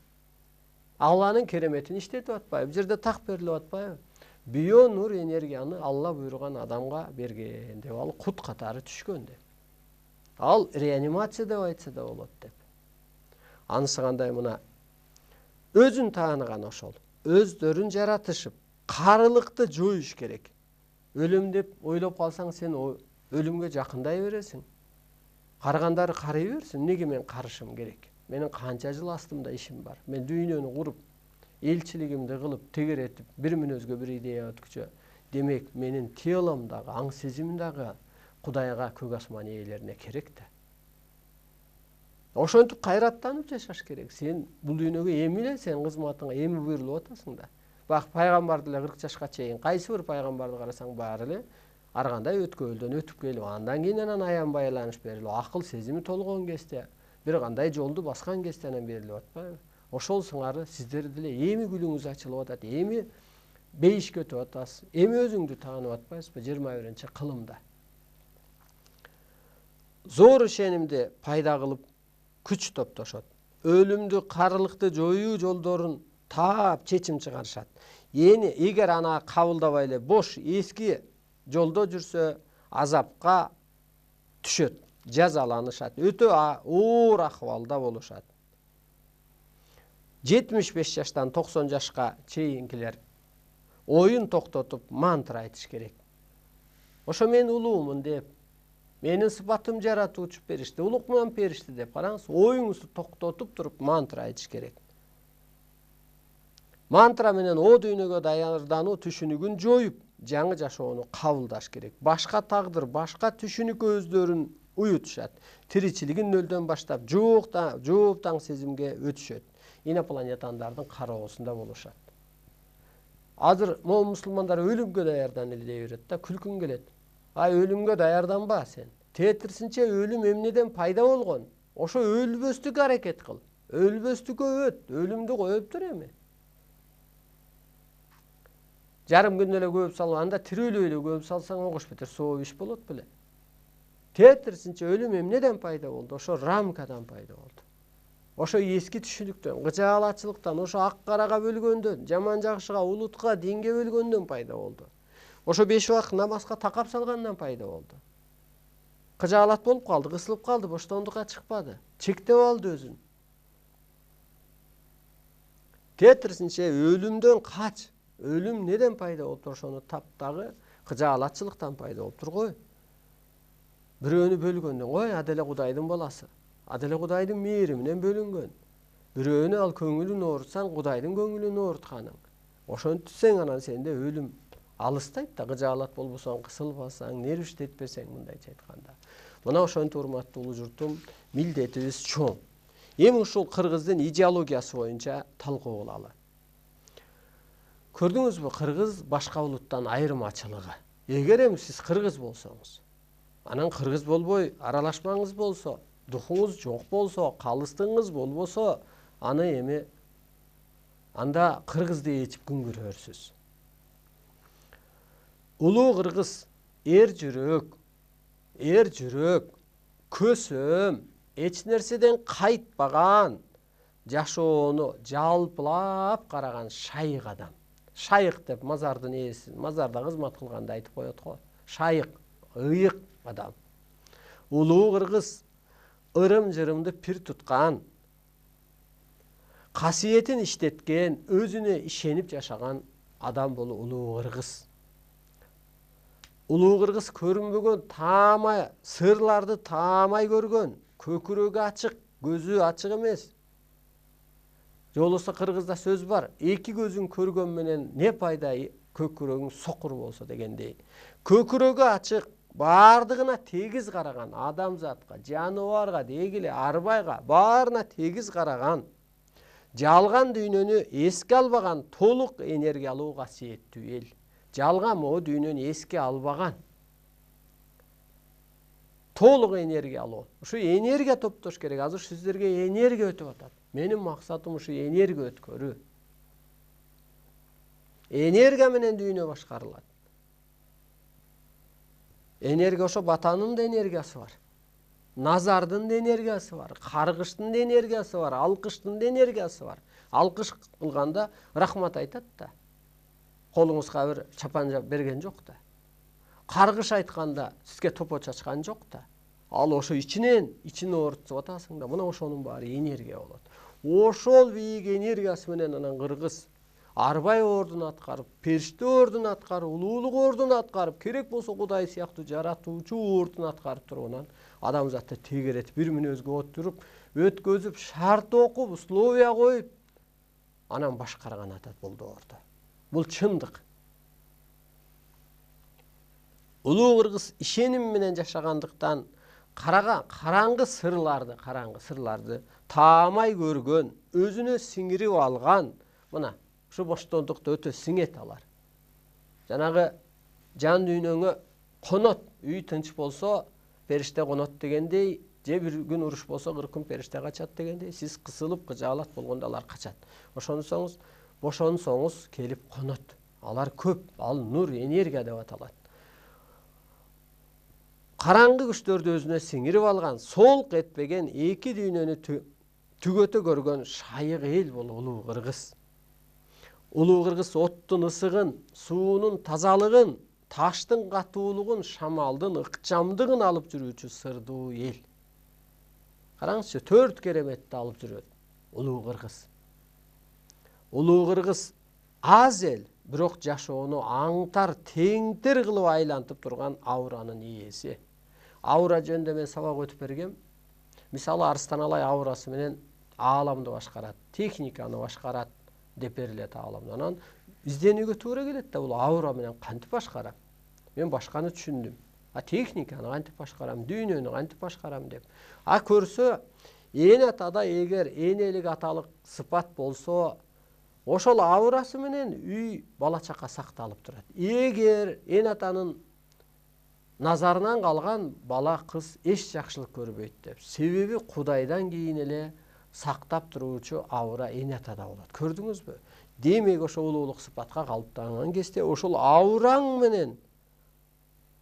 Алланын кереметин иштетип атпайбы? Бул жерде так берилип атпайбы? Био нур энергияны Алла буйруган адамга берген деп, ал кут катары түшкөн деп. Ал реанимация деп айтса да болот деп. Анысы кандай мына өзүн тааныган ошол. Өздөрүн жаратышып, карылыкты жоюш керек. Өлүм деп ойлоп калсаң, сен өлүмгө жакындай бересиң. Каргандары карый берсин. Эмнеге мен карышым керек? Менин канча жыл астымда ишим бар. Мен дүйнөнү куруп, элчилигимди кылып, тегеретип, бир мүнөзгө бир идея өткүчө. Демек, менин телом дагы, аң сезимим дагы Кудайга, көк асман ээлерине керек да. Ошентип кайраттанып жашаш керек. Сен бул дүйнөгө эми эле сен кызматыңа эми буйрулуп атасың да. Бак пайгамбарды эле 40 жашка чейин кайсы бир пайгамбарды карасаң, баары эле ар кандай өткөлдөн өтүп келип, андан кийин анан аянбай айланыш берилип, акыл сезими толгон кезде, бир кандай жолду баскан кезде анан берилип атпайбы? Ошол сыңары сиздер деле эми күлүңүз ачылып атат, эми бейишке өтүп атасыз, эми өзүңдү таанып атпайсызбы 21-кылымда? Зор ишенимди пайда кылып күч топтошот. Өлүмдү, карылыкты жоюу жолдорун таап чечим чыгарышат. Эгер аны кабылдабай эле бош эски жолдо жүрсө, азапка түшөт, жазаланышат, өтө оор акыбалда болушат. 75 жаштан 90 жашка чейинкилер оюн токтотуп мантра айтыш керек. Ошо мен улуумун деп, менин сыпатым жаратуучу периште, улукман периште деп караңыз, оюңузду токтотуп туруп мантра айтыш керек. Мантра менен о дүйнөгө даярдануу түшүнүгүн жоюп, жаңы жашоону кабылдаш керек. Башка тагдыр, башка түшүнүк өздөрүн уютушат. Тиричилигин нөлдөн баштап жооптаң сезимге өтүшөт. Инопланетандардын кароосунда болушат. Азыр могу мусулмандар өлүмгө даярданели дей берет да, күлкүң келет. Ай, өлүмгө даярданба сен. Тетирсинче өлүм эмнеден пайда болгон? Ошо өлбөстүккө аракет кыл. Өлбөстүккө өт, өлүмдү коюп тур эми. Жарым күндө эле көөп салып, анда тирүүлөй эле көөп салсаң огош бетер соо иш болот беле. Тетирсинче өлүм эмнеден пайда болду? Ошо рамкадан пайда болду. Ошо эски түшүнүктөн, кыжаалатчылыктан, ошо ак карага бөлгөндөн, жаман жакшыга, улутка, динге бөлгөндөн пайда болду. Ошо 5 убакыт намазга такап салгандан пайда болду. Кыжаалат болуп калды, кысылып калды, боштондукка чыкпады. Чектеп алды өзүн. Тетирсинче өлүмдөн кач. Өлүм неден пайда болуп, ошону тап дагы кыжаалатчылыктан пайда болуптур го. Бирөөнү бөлгөндөн, ой, аделе Кудайдын баласы. Аделе Кудайдын мээриминен бөлүнгөн. Бирөөнү ал көңүлүн оорутсаң, Кудайдын көңүлүн оорутканың. Ошентсең анан сенде өлүм алыстайт да, кыжаалат болбосоң, кысылбасаң, нервиштетпесең, мындайча айтканда. Мына ошентип урматтуу улуу журтум, милдетибиз чоң. Эми ушул кыргыздын идеологиясы боюнча талкуу кылалы. Көрдүңүзбү, кыргыз башка улуттан айырмачылыгы? Эгер эми сиз кыргыз болсоңуз, анан кыргыз болбой аралашмаңыз болсо, духуңуз жок болсо, калыстыгыңыз болбосо, аны эми анда кыргызды ээрчип күн көрөрсүз. Улуу кыргыз эр жүрөк, көсөм, эч нерседен кайтпаган, жашоону жалпылап караган шайык адам. Шайык деп мазардын ээси, мазарда кызмат кылганда айтып коет го. Шайык, ыйык адам. Улуу кыргыз ырым-жырымды пир туткан, касиетин иштеткен, өзүнө ишенип жашаган адам болу улуу кыргыз. Улуу кыргыз көрүнбөгөн таамай, сырларды таамай көргөн, көкүрөгү ачык, көзү ачык эмес. Жолосо кыргызда сөз бар, эки көзүн көргөн менен не пайда, көкүрөгүң сокур болсо дегендей. Көкүрөгү ачык, бардыгына тегиз караган, адамзатка, жаныбарга, дегиле арбайга, баарына тегиз караган, жалган дүйнөнү эске албаган, толук энергиялуу касиеттүү эл. Жалган могу дүйнөнү эске албаган, толук энергиялуу. Ушу энергия топтош керек. Азыр сиздерге энергия өтүп атат. Менин максатым ушу энергия өткөрүү. Энергия менен дүйнө башкарылат. Энергия ошо батанын да энергиясы бар. Назардын да энергиясы бар. Каргыштын да энергиясы бар. Алкыштын да энергиясы бар. Алкыш кылганда рахмат айтат да. Колуңузга бир чапан берген жок да. Каргыш айтканда сизге топо чачкан жок да. Ал ошо ичини оорутуп атасың да. Мына ошонун баары энергия болот. Ошол бийик энергиясы менен анан кыргыз арбай ордун аткарып, периште ордун аткарып, улуулук ордун аткарып, керек болсо Кудай сыяктуу жаратуучу ордун аткарып туруп анан адамзатты тегеретип, бир мүнөзгө отуруп, өткөзүп, шарт окуп, условия коюп, анан башкарган атат бул доордо. Бул чындык. Улуу кыргыз ишеним менен жашагандыктан караңгы сырларды таамай көргөн, өзүнө сиңирип алган. Мына ушу боштондукту өтө сиңет алар. Жанагы жан дүйнөңө конот, үй тынч болсо периште конот дегендей, же бир күн уруш болсо 40 күн периште качат дегендей, сиз кысылып, кыжаалат болгондо алар качат. Бошонсоңуз келип конот. Алар көп, ал нур, энергия деп аталат. Караңгы күчтөрдү өзүнө сиңирип алган, солк этпеген, эки дүйнөнү түгөтө көргөн шайык эл бул улуу кыргыз. Улуу кыргыз оттун ысыгын, суунун тазалыгын, таштын катуулугун, шамалдын ыкчамдыгын алып жүрүүчү сырдуу эл. Караңызчы, 4 кереметти алып жүрөт улуу кыргыз. Улуу кыргыз аз эл, бирок жашоону аңтар, теңтер кылып айлантып турган ауранын ээси. Аура жөнүндө мен сабак өтүп бергем. Мисалы Арыстан Алай аурасы менен ааламды башкарат, техниканы башкарат деп берилет ааламдан. Анан изденүүгө туура келет да, бул аура менен кантип башкарам? Мен башканы түшүндүм. Техниканы кантип башкарам, дүйнөнү кантип башкарам деп. Көрсө, эне атада эгер энелик аталык сыпат болсо, ошол аурасы менен үй бала чака сакталып турат. Эгер эне атанын назарынан калган бала кыз эч жакшылык көрбөйт деп. Себеби Кудайдан кийин эле сактап туруучу аура эне атада болот. Көрдүңүзбү? Демек ошол улуулук сыпатка калыптанган кезде ошол аураң менен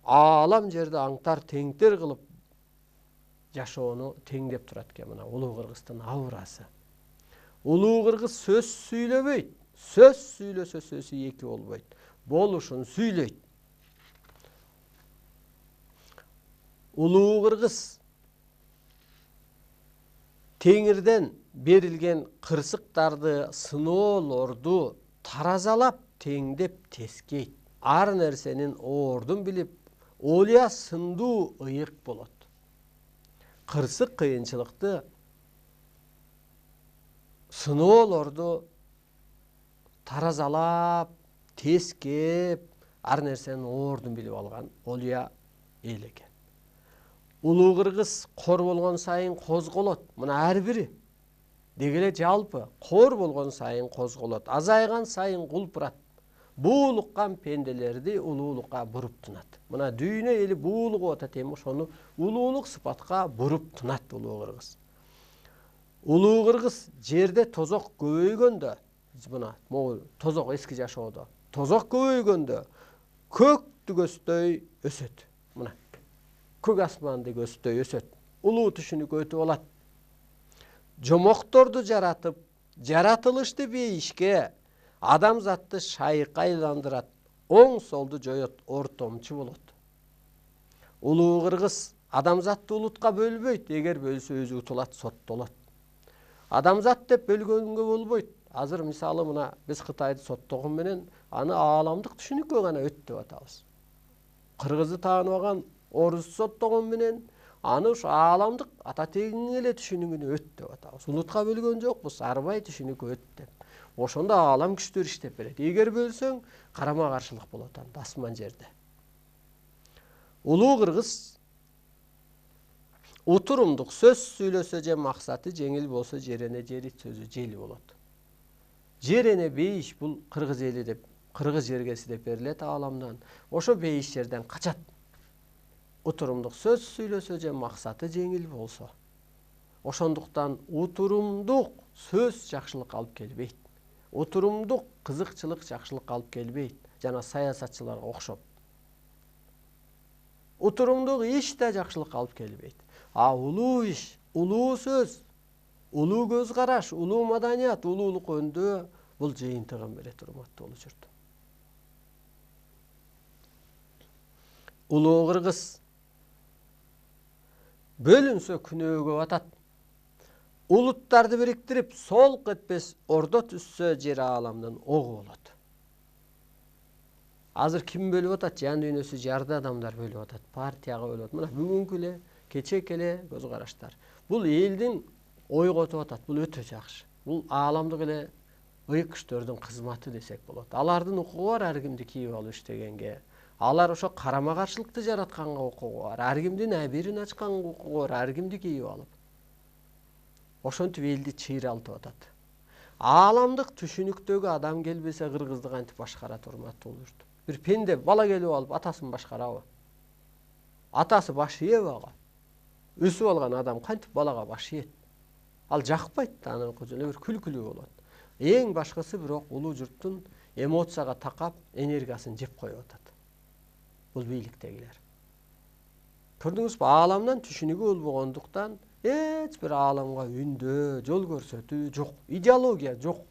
аалам жерди аңтар теңтер кылып жашоону теңдеп турат экен мына улуу кыргыздын аурасы. Улуу кыргыз сөз сүйлөбөйт. Сөз сүйлөсө сөзү эки болбойт. Болушун сүйлөйт. Улуу кыргыз теңирден берилген кырсыктарды, сыноолорду таразалап, теңдеп тескейт. Ар нерсенин ордун билип, олия сындуу ыйык болот. Кырсык кыйынчылыкты, сыноолорду таразалап, тескеп, ар нерсенин ордун билип алган олия эл экен. Улуу кыргыз кор болгон сайын козголот. Мына ар бири дегеле жалпы кор болгон сайын козголот. Азайган сайын кулпурат. Буулуккан пенделерди улуулукка буруп тынат. Мына дүйнө эли буулугуп атат эми, ошону улуулук сыпатка буруп тынат улуу кыргыз. Улуу кыргыз жерде тозок көбөйгөндө, мына могу тозок эски жашоодо, тозок көбөйгөндө көктү көздөй өсөт. Мына көк асманды көздөй өсөт. Улуу түшүнүккө өтүп алат. Жомокторду жаратып, жаратылышты бейишке, адамзатты шайыкка айландырат, оң солду жоет, ортомчу болот. Улуу кыргыз адамзатты улутка бөлбөйт, эгер бөлсө өзү утулат, соттолот. Адамзат деп бөлгөнгө болбойт. Азыр мисалы мына биз Кытайды соттогон менен аны ааламдык түшүнүккө гана өт деп атабыз. Кыргызды тааныбаган орусду соттогон менен аны ушу ааламдык ата тегиңин эле түшүнүгүнө өт деп атабыз. Улутка бөлгөн жокпуз, арбай түшүнүккө өт деп. Ошондо аалам күчтөр иштеп берет. Эгер бөлсөң, карама каршылык болот анда асман жерде. Улуу кыргыз утурумдук сөз сүйлөсө же максаты жеңил болсо, жерене жери сөзү жели болот. Жерене бейиш бул кыргыз эли деп, кыргыз жергеси деп берилет ааламдан. Ошо бейиш жерден качат. Утурумдук сөз сүйлөсө же максаты жеңил болсо. Ошондуктан утурумдук сөз жакшылыкка алып келбейт. Утурумдук кызыкчылык жакшылыкка алып келбейт, жана саясатчыларга окшоп. Утурумдук иш да жакшылыкка алып келбейт. Улуу иш, улуу сөз, улуу көз караш, улуу маданият, улуулук өндөө бул жыйынтыгын берет, урматтуу болуу журт. Улуу кыргыз бөлүнсө күнөөгө батат. Улуттарды бириктирип, солк этпес ордо түзсө, жер ааламдын огу болот. Азыр ким бөлүп атат? Жан дүйнөсү жарды адамдар бөлүп атат, партияга бөлүп атат. Мына бүгүнкү эле, кечээки эле көз караштар. Бул элдин ойготуп атат. Бул өтө жакшы. Бул ааламдык эле ыйык күчтөрдүн кызматы десек болот. Алардын укугу бар ар кимди кийип алып иштегенге. Алар ошо карама каршылыкты жаратканга укугу бар. Ар кимдин абирин ачканга укугу бар, ар кимди кийип алып. Ошентип элди чыйралтып атат. Ааламдык түшүнүктөгү адам келбесе, кыргызды кантип башкарат, урматтуу болушту. Бир пенде бала келип алып атасын башкарабы? Атасы баш ийеби ага? Өсүп алган адам кантип балага баш ийет? Ал жакпайт да, анын көзүнө бир күлкүлүү болот. Эң башкысы бирок улуу журттун эмоцияга такап, энергиясын жеп коюп атат. Бул бийликтегилер. Көрдүңүзбү, ааламдан түшүнүгү болбогондуктан эч бир ааламга үндөө, жол көрсөтүү жок, идеология жок.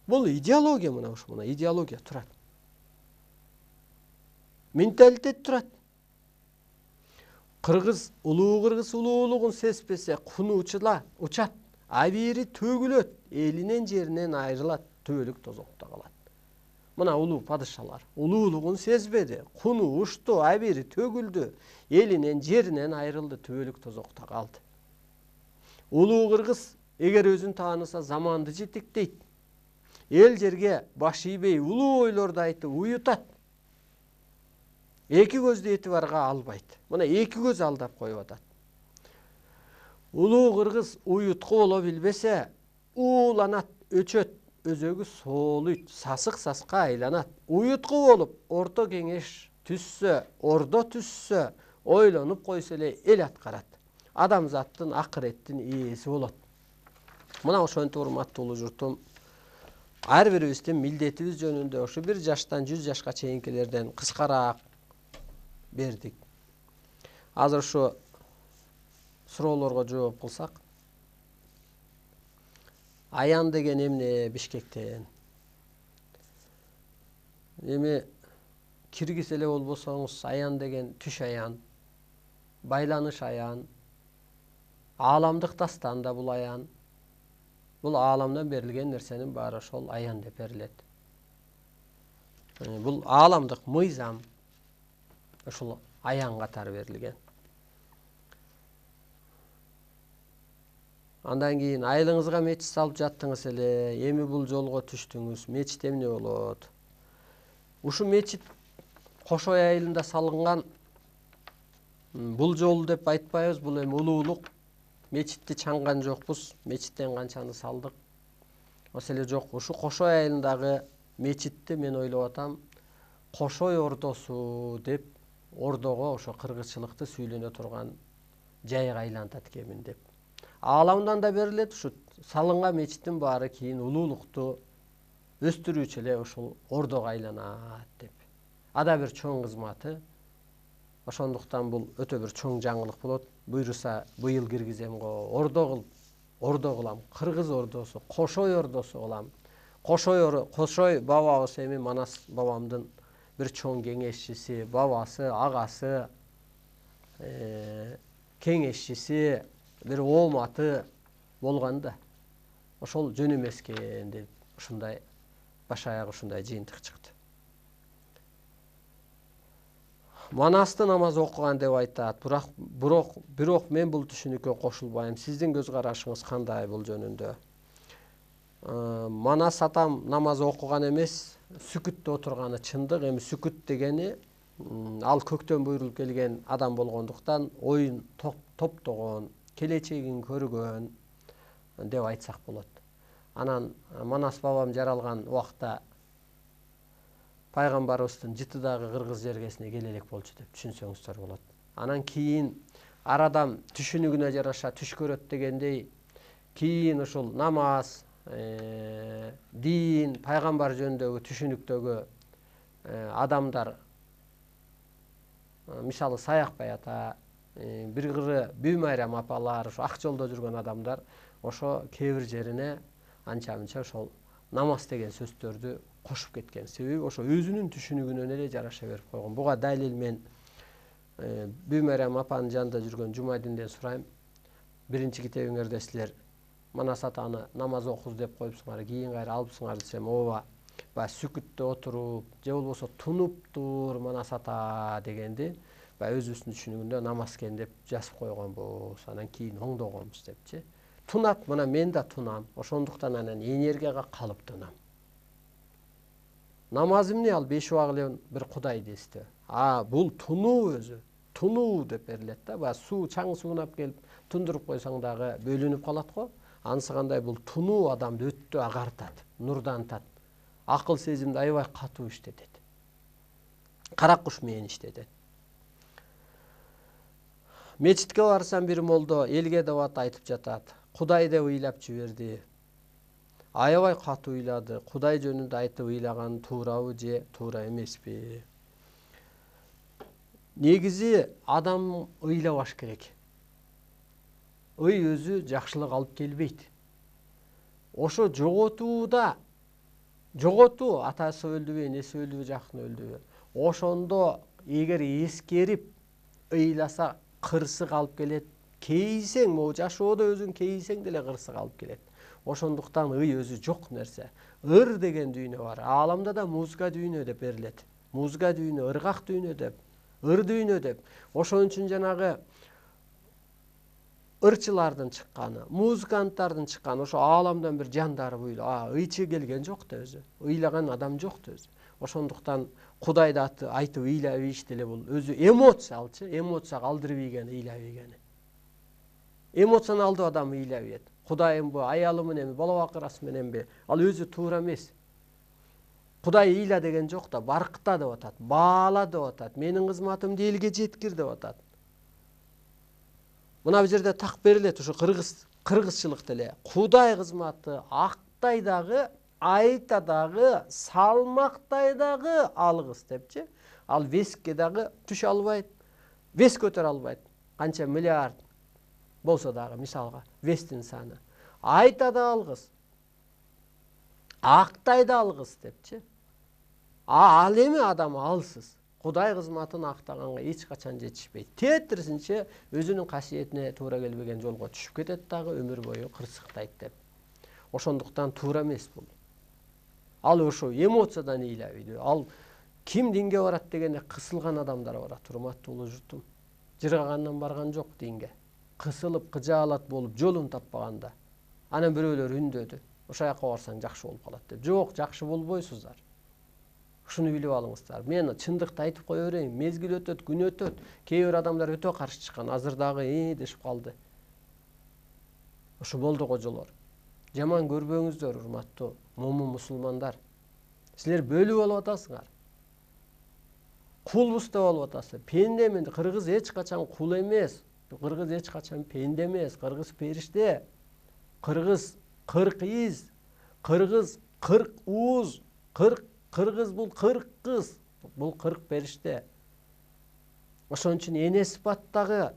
Бул идеология, мына ушу мына идеология турат. Менталитет турат. Кыргыз улуулугун сезбесе, куну учат. Абири төгүлөт, элинен жеринен айрылат, түбөлүк тозокто калат. Мына улуу падышалар улуулугун сезбеди, куну ушту, абири төгүлдү, элинен жеринен айрылды, түбөлүк тозокто калды. Улуу кыргыз эгер өзүн тааныса заманды жетектейт. Эл жерге баш ийбей улуу ойлорду айтып уютат. Эки көздү эти барга албайт. Мына эки көз алдап коюп атат. Улуу кыргыз уютку боло билбесе, ууланат, өчөт, өзөгү соолуйт, сасык саска айланат. Уютку болуп, орто кеңеш түссө, ордо түссө, ойлонуп койсо эле эл аткарат. Адамзаттын акыреттин ээси болот. Мына ошентип урматтуу журтум, ар бирибиздин милдетибиз жөнүндө ошо 1 жаштан 100 жашка чейинкилерден кыскараак бердик. Азыр ошо суроолорго жооп кылсак. Аян деген эмне Бишкектен? Эми киргиз эле болбосоңуз, аян деген түш аян, байланыш аян, ааламдык дастан да бул аян. Бул ааламдан берилген нерсенин баары ошол аян деп берилет. Бул ааламдык мыйзам ошол аян катары берилген. Андан кийин айылыңызга мечит салып жаттыңыз эле, эми бул жолго түштүңүз, мечит эмне болот? Ушу мечит Кошой айылында салынган бул жол деп айтпайбыз, бул эми улуулук. Мечитти чаңган жокпуз, мечиттен канчаны салдык. Маселе жок. Ушу Кошой айылындагы мечитти мен ойлоп атам, Кошой ордосу деп ордого ошо кыргызчылыкты сүйлөнө турган жайга айлантат экенмин деп. Ааламдан да берилет, ушу салынган мечиттин баары кийин улуулукту өстүрүүчү эле ошол ордого айланат деп. Ада бир чоң кызматы. Ошондуктан бул өтө бир чоң жаңылык болот. Буйруса быйыл киргизем го, ордо кылам, кыргыз ордосу, Кошой ордосу кылам. Кошой бабабыз эми Манас бабамдын бир чоң кеңешчиси, бабасы, агасы, кеңешчиси, бир ооматы болгон да. Ошол жөн эмес экен деп ушундай баш аяк ушундай жыйынтык чыкты. Манасты намаз окуган деп айтат, бирок мен бул түшүнүккө кошулбайм. Сиздин көз карашыңыз кандай бул жөнүндө? Манас атам намаз окуган эмес, сүкүттө отурганы чындык. Эми сүкүт дегени ал көктөн буйрулуп келген адам болгондуктан оюн топтогон, келечегин көргөн деп айтсак болот. Анан Манас бабам жаралган убакта пайгамбарыбыздын жытыдагы кыргыз жергесине келе элек болчу деп түшүнсөңүздөр болот. Анан кийин ар адам түшүнүгүнө жараша түш көрөт дегендей, кийин ушул намаз, дин, пайгамбар жөнүндөгү түшүнүктөгү адамдар, мисалы Саякбай ата, бир кыры Бүймайрам апалар, ошо ак жолдо жүргөн адамдар ошо кээ бир жерине анча-мынча ошол намаз деген сөздөрдү кошуп кеткен. Себеби ошо өзүнүн түшүнүгүнөн эле жараша берип койгон. Буга далил мен Бүймайрам апанын жанында жүргөн Жумайдинден сурайм. Биринчи китебиңерде силер Манас атаны намаз окуз деп коюпсуңар, кийин кайра алыпсыңар десем, ооба. Баягы сүкүттө отуруп, же болбосо тунуптур Манас ата дегенди баягы өзүбүздүн түшүнүгүндө намаз экен деп жазып койгонбуз. Анан кийин оңдогонбуз депчи. Тунат, мына мен да тунам. Ошондуктан анан энергияга калып тунам. Намаз эмне? Ал 5 убак эле бир Кудайды эстөө. Бул тунуу өзү. Тунуу деп берилет да. Баягы суу, чаң суунап келип тундуруп койсоң дагы бөлүнүп калат го. Анысы кандай бул тунуу адамды өтө агартат, нурдантат. Акыл сезимди аябай катуу иштетет. Кара куш менен иштетет. Мечитке барсам бир молдо элге дават айтып жатат. Кудай деп ыйлап жиберди. Аябай катуу ыйлады. Кудай жөнүндө айтып ыйлаган туурабы же туура эмеспи? Негизи адам ыйлабаш керек. Ый өзү жакшылык алып келбейт. Ошо жоготуу, атасы өлдүбү, энеси өлдүбү, жакын өлдүбү. Ошондо эгер эскерип ыйласа кырсык алып келет, Кейсең, могу жашоодо өзүң кейсең деле кырсык алып келет. Ошондуктан ый өзү жок нерсе. Ыр деген дүйнө бар. Ааламда да музыка дүйнө деп берилет. Музыка дүйнө, ыргак дүйнө деп, ыр дүйнө деп. Ошон үчүн жанагы ырчылардын чыкканы, музыканттардын чыкканы ошо ааламдан бир жандар буйлап, ыйчы келген жок да өзү. Ыйлаган адам жок да өзү. Ошондуктан Кудайды айтып ыйлап ийиш деле бул өзү эмоция алчы, эмоцияга алдырып ийген ыйлап ийгени. Эмоционалдуу адам ыйлап ийет. Кудайымбы, аялым мененби, бала бакырасы мененби? Ал өзү туура эмес. Кудай ыйла деген жок да, баркыта деп атат, баала деп атат, менин кызматымды элге жеткир деп атат. Мына бул жерде так берилет, ушу кыргызчылык деле. Кудай кызматы актай дагы, айта дагы, салмактай дагы алгыс депчи. Ал веске дагы түшө албайт, вес көтөрө албайт. Канча миллиард болсо дагы, мисалга, вестин саны. Айта да алгыс, актай да алгыс депчи. Ал эми адам алсыз. Кудай кызматын актаганга эч качан жетишпейт. Тетирисинче өзүнүн касиетине туура келбеген жолго түшүп кетет дагы, өмүр бою кырсыктайт деп. Ошондуктан туура эмес бул. Ал ошо эмоциядан ыйлабайт. Ал ким динге барат дегенде кысылган адамдар барат, урматтуу улуу журтум. Жыргагандан барган жок динге. Кысылып, кыжаалат болуп, жолун таппаганда. Анан бирөөлөр үндөдү. Ошол жака барсаң жакшы болуп калат деп. Жок, жакшы болбойсуздар. Ушуну билип алыңыздар. Мен чындыкты айтып кое берейин. Мезгил өтөт, күн өтөт. Кээ бир адамдар өтө каршы чыккан. Азыр дагы дешип калды. Ушу болду кожолор. Жаман көрбөңүздөр, урматтуу момун мусулмандар. Силер бөлүп алып атасыңар. Кулбуз деп алып атасыздар. Пендемин. Кыргыз эч качан кул эмес. Кыргыз эч качан пенде эмес. Кыргыз периште. Кыргыз 40 из. Кыргыз 40 уз. Кыргыз бул 40 кыз. Бул 40 периште. Ошон үчүн эне сыпаттагы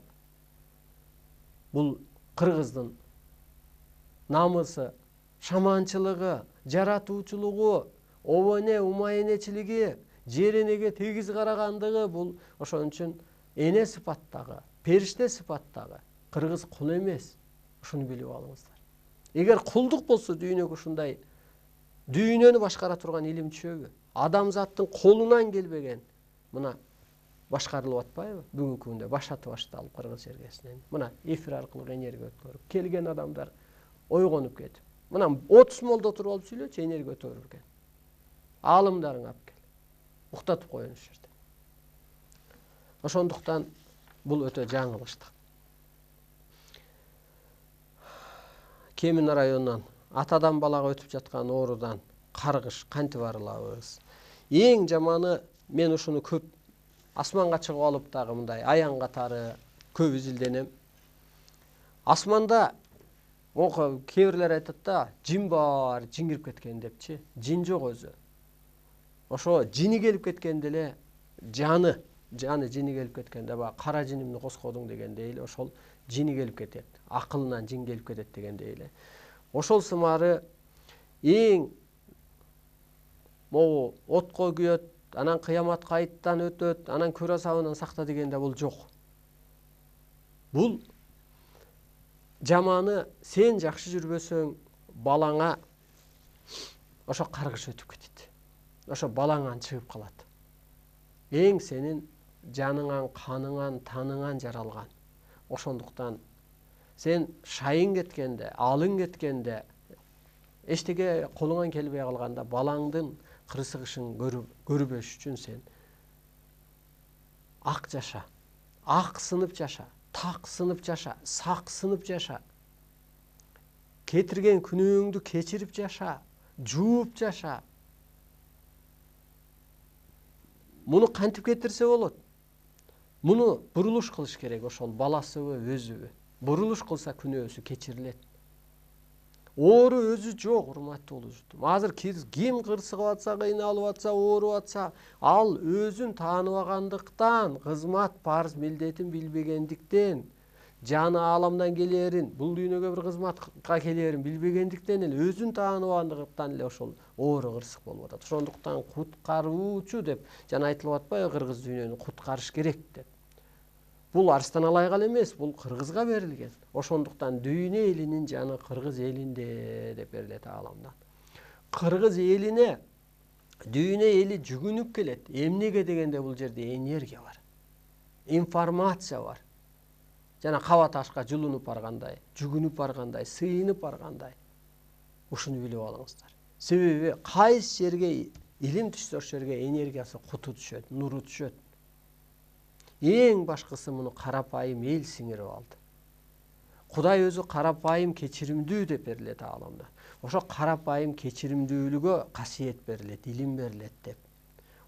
бул кыргыздын намысы, шаманчылыгы, жаратуучулугу, обоне умайенечилиги, жер энеге тегиз карагандыгы бул ошон үчүн эне сыпаттагы, периште сыпаттагы кыргыз кул эмес. Ушуну билип алыңыздар. Эгер кулдук болсо дүйнөгө ушундай дүйнөнү башкара турган илим чөбү, адамзаттын колунан келбеген мына башкарылып атпайбы? Бүгүнкү күндө башаты башталып кыргыз жергесинен. Мына эфир аркылуу энергия өткөрүп, келген адамдар ойгонуп кетип. Мына 30 молдо туруп алып сүйлөчү, энергия өтөрүр экен. Аалымдарың алып кел. Уктатып коюн ушул жерде. Ошондуктан бул өтө жаңылыштык. Кемин районунан атадан балага өтүп жаткан оорудан каргыш кантип арылабыз? Эң жаманы, мен ушуну көп асманга чыгып алып дагы мындай аян катары көп изилденем. Асманда кээ бирлер айтат да, жин бар, жин кирип кеткен депчи. Жин жок өзү. Ошо жини келип кеткенде эле жини келип кеткенде, кара жинимди коскодуң дегендей эле ошол жини келип кетет. Акылынан жин келип кетет дегендей эле. Ошол сымары эң могу отко күйөт, анан кыяматка айттан өтөт, анан көр азабынан сакта дегенде бул жок. Бул жаманы сен жакшы жүрбөсөң, балаңа ошо каргыш өтүп кетет. Ошо балаңан чыгып калат. Эң сенин жаныңан, каныңан, таныңан жаралган. Ошондуктан сен шайың кеткенде, алың кеткенде, эчтеке колуңан келбей калганда балаңдын кырсыгышын көрбөш үчүн сен ак жаша, ак сынып жаша, так сынып жаша, сак сынып жаша. Кетирген күнөөңдү кечирип жаша, жууп жаша. Муну кантип кетирсе болот? Муну бурулуш кылыш керек, ошол баласыбы, өзүбү. Бурулуш кылса күнөөсү кечирилет. Оору өзү жок, урматтуу улуу журтум. Азыр ким кырсыгып атса, кыйналып атса, ооруп атса, ал өзүн тааныбагандыктан, кызмат парыз милдетин билбегендиктен, жаны ааламдан келээрин, бул дүйнөгө бир кызматка келээрин билбегендиктен эле, өзүн тааныбагандыктан эле ошол оору кырсык болуп атат. Ошондуктан куткаруучу деп жана айтылып атпайбы, кыргыз дүйнөнү куткарыш керек деп. Бул Арыстан Алайга эмес, бул Кыргызга берилген. Ошондуктан дүйнө элинин жаны Кыргыз элинде деп берилет ааламдан. Кыргыз элине дүйнө эли жүгүнүп келет. Эмнеге дегенде бул жерде энергия бар. Информация бар. Жана каба ташка жылынып баргандай, жүгүнүп баргандай, сыйынып баргандай. Ушуну билип алыңыздар. Себеби кайсы жерге илим түшсө ошол жерге энергиясы куту түшөт, нуру түшөт. Эң башкысы муну карапайым эл сиңирип алды. Кудай өзү карапайым кечиримдүү деп берилет ааламда. Ошо карапайым кечиримдүүлүгө касиет берилет, илим берилет деп.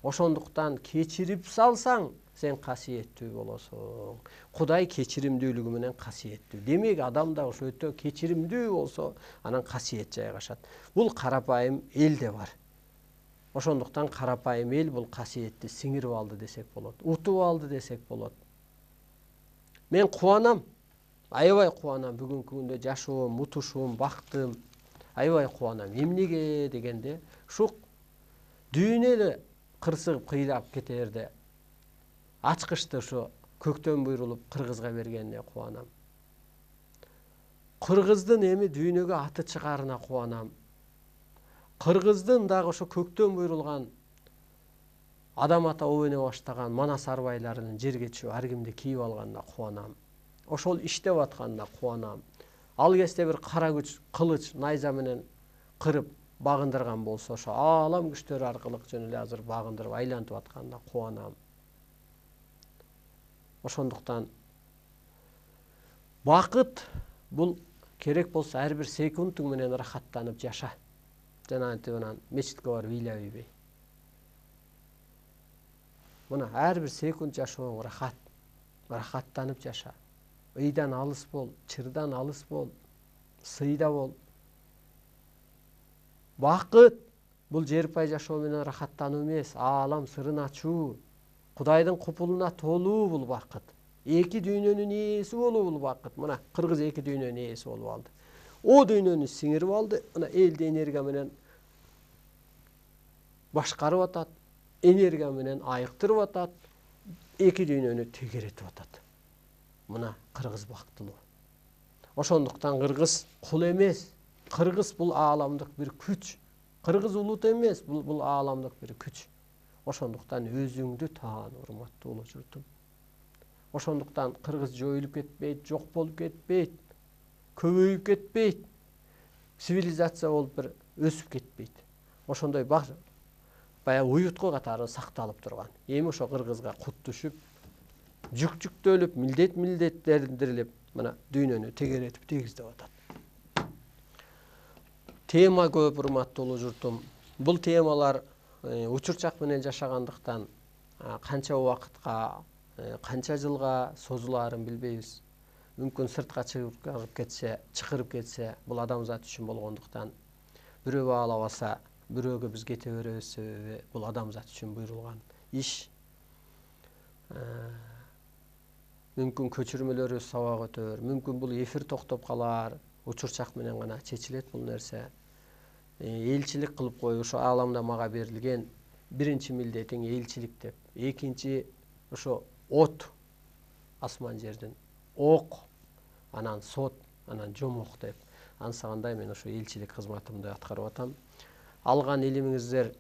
Ошондуктан кечирип салсаң, сен касиеттүү болосуң. Кудай кечиримдүүлүгү менен касиеттүү. Демек адам да ошо өтө кечиримдүү болсо, анан касиет жайгашат. Бул карапайым элде бар. Ошондуктан карапайым эл бул касиетти сиңирип алды десек болот. Утуп алды десек болот. Мен кубанам. Аябай кубанам бүгүнкү күндө жашоом, утушум, бактым. Аябай кубанам. Эмнеге дегенде, ушу дүйнө эле кырсыгып кыйнап кетерде ачкычты ошо көктөн буйрулуп Кыргызга бергенине кубанам. Кыргыздын эми дүйнөгө аты чыгарына кубанам. Кыргыздын дагы ошо көктөн буйрулган адам ата обойно баштаган Манас арбайларынын жерге түшүп ар кимди кийип алганына кубанам. Ошол иштеп атканына кубанам. Ал кезде бир кара күч кылыч найза менен кырып багындырган болсо, ошо аалам күчтөрү аркылуу жөн эле азыр багындырып айлантып атканына кубанам. Ошондуктан бакыт бул керек болсо ар бир секундуң менен рахаттанып жаша. Жана антибынан мечитке барып ыйлап ийбей. Мына ар бир секунд жашооң рахат. Рахаттанып жаша. Ыйдан алыс бол, чырдан алыс бол, сыйда бол. Бакыт бул жерпай жашоо менен рахаттануу эмес, аалам сырын ачуу, Кудайдын купулуна толуу бул бакыт. Эки дүйнөнүн ээси болуу бул бакыт. Мына Кыргыз эки дүйнөнүн ээси болуп алды. О дүйнөнү сиңирип алды, мына элди энергия менен башкарып атат, энергия менен айыктырып атат, эки дүйнөнү тегеретип атат. Мына Кыргыз бактылуу. Ошондуктан Кыргыз кул эмес, Кыргыз бул ааламдык бир күч. Кыргыз улут эмес, бул ааламдык бир күч. Ошондуктан өзүңдү таан, урматтуу улуу журтум. Ошондуктан Кыргыз жоюлуп кетпейт, жок болуп кетпейт, көбөйүп кетпейт, цивилизация болуп бир өсүп кетпейт. Ошондой баягы уютку катары сакталып турган. Эми ошо Кыргызга кут түшүп, жүк жүктөлүп, милдеттендирилип, мына дүйнөнү тегеретип тийгиздеп атат. Тема көп, урматтуу улуу журтум. Бул темалар учурчак менен жашагандыктан канча убакытка, канча жылга созулаарын билбейбиз. Мүмкүн сыртка чыгырып кетсе, бул адамзат үчүн болгондуктан бирөө баалабаса, бирөөгө биз кете беребиз, себеби бул адамзат үчүн буйрулган иш. Мүмкүн көчүрмөлөрүбүз сабак өтөр, мүмкүн бул эфир токтоп калар, учурчак менен гана чечилет бул нерсе. Элчилик кылып коюу ошо ааламда мага берилген биринчи милдетиң элчилик деп. Экинчи ошо от асман жердин, ок, анан сот, анан жомок деп. Ансагандай мен ошо элчилик кызматымды аткарып атам. Алган илимиңиздер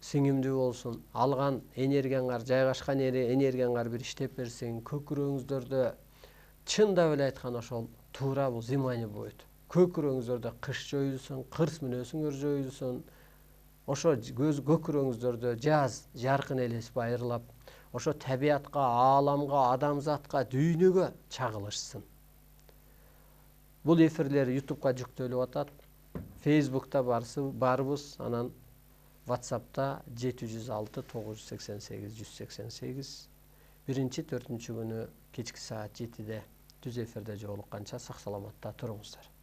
сиңимдүү болсун. Алган энергияңар, жайгашкан энергияңар бир иштеп берсин. Көкүрөгүңүздөрдө чындап эле айткан ошол туура бул внимание будет. Көкүрөгүңүздөрдө кыш жоюлсун, кырс мүнөзүңөр жоюлсун. Ошо көкүрөгүңүздөрдө жаз жаркын элес байырлап, ошо табиятка, ааламга, адамзатка, дүйнөгө чагылышсын. Бул эфирлер YouTube'га жүктөлүп атат. Facebook'ta барбыз, анан WhatsApp'ta 706 988 188. 1-4 күнү кечки саат 7-де түз эфирде жолукканча сак саламатта туруңуздар.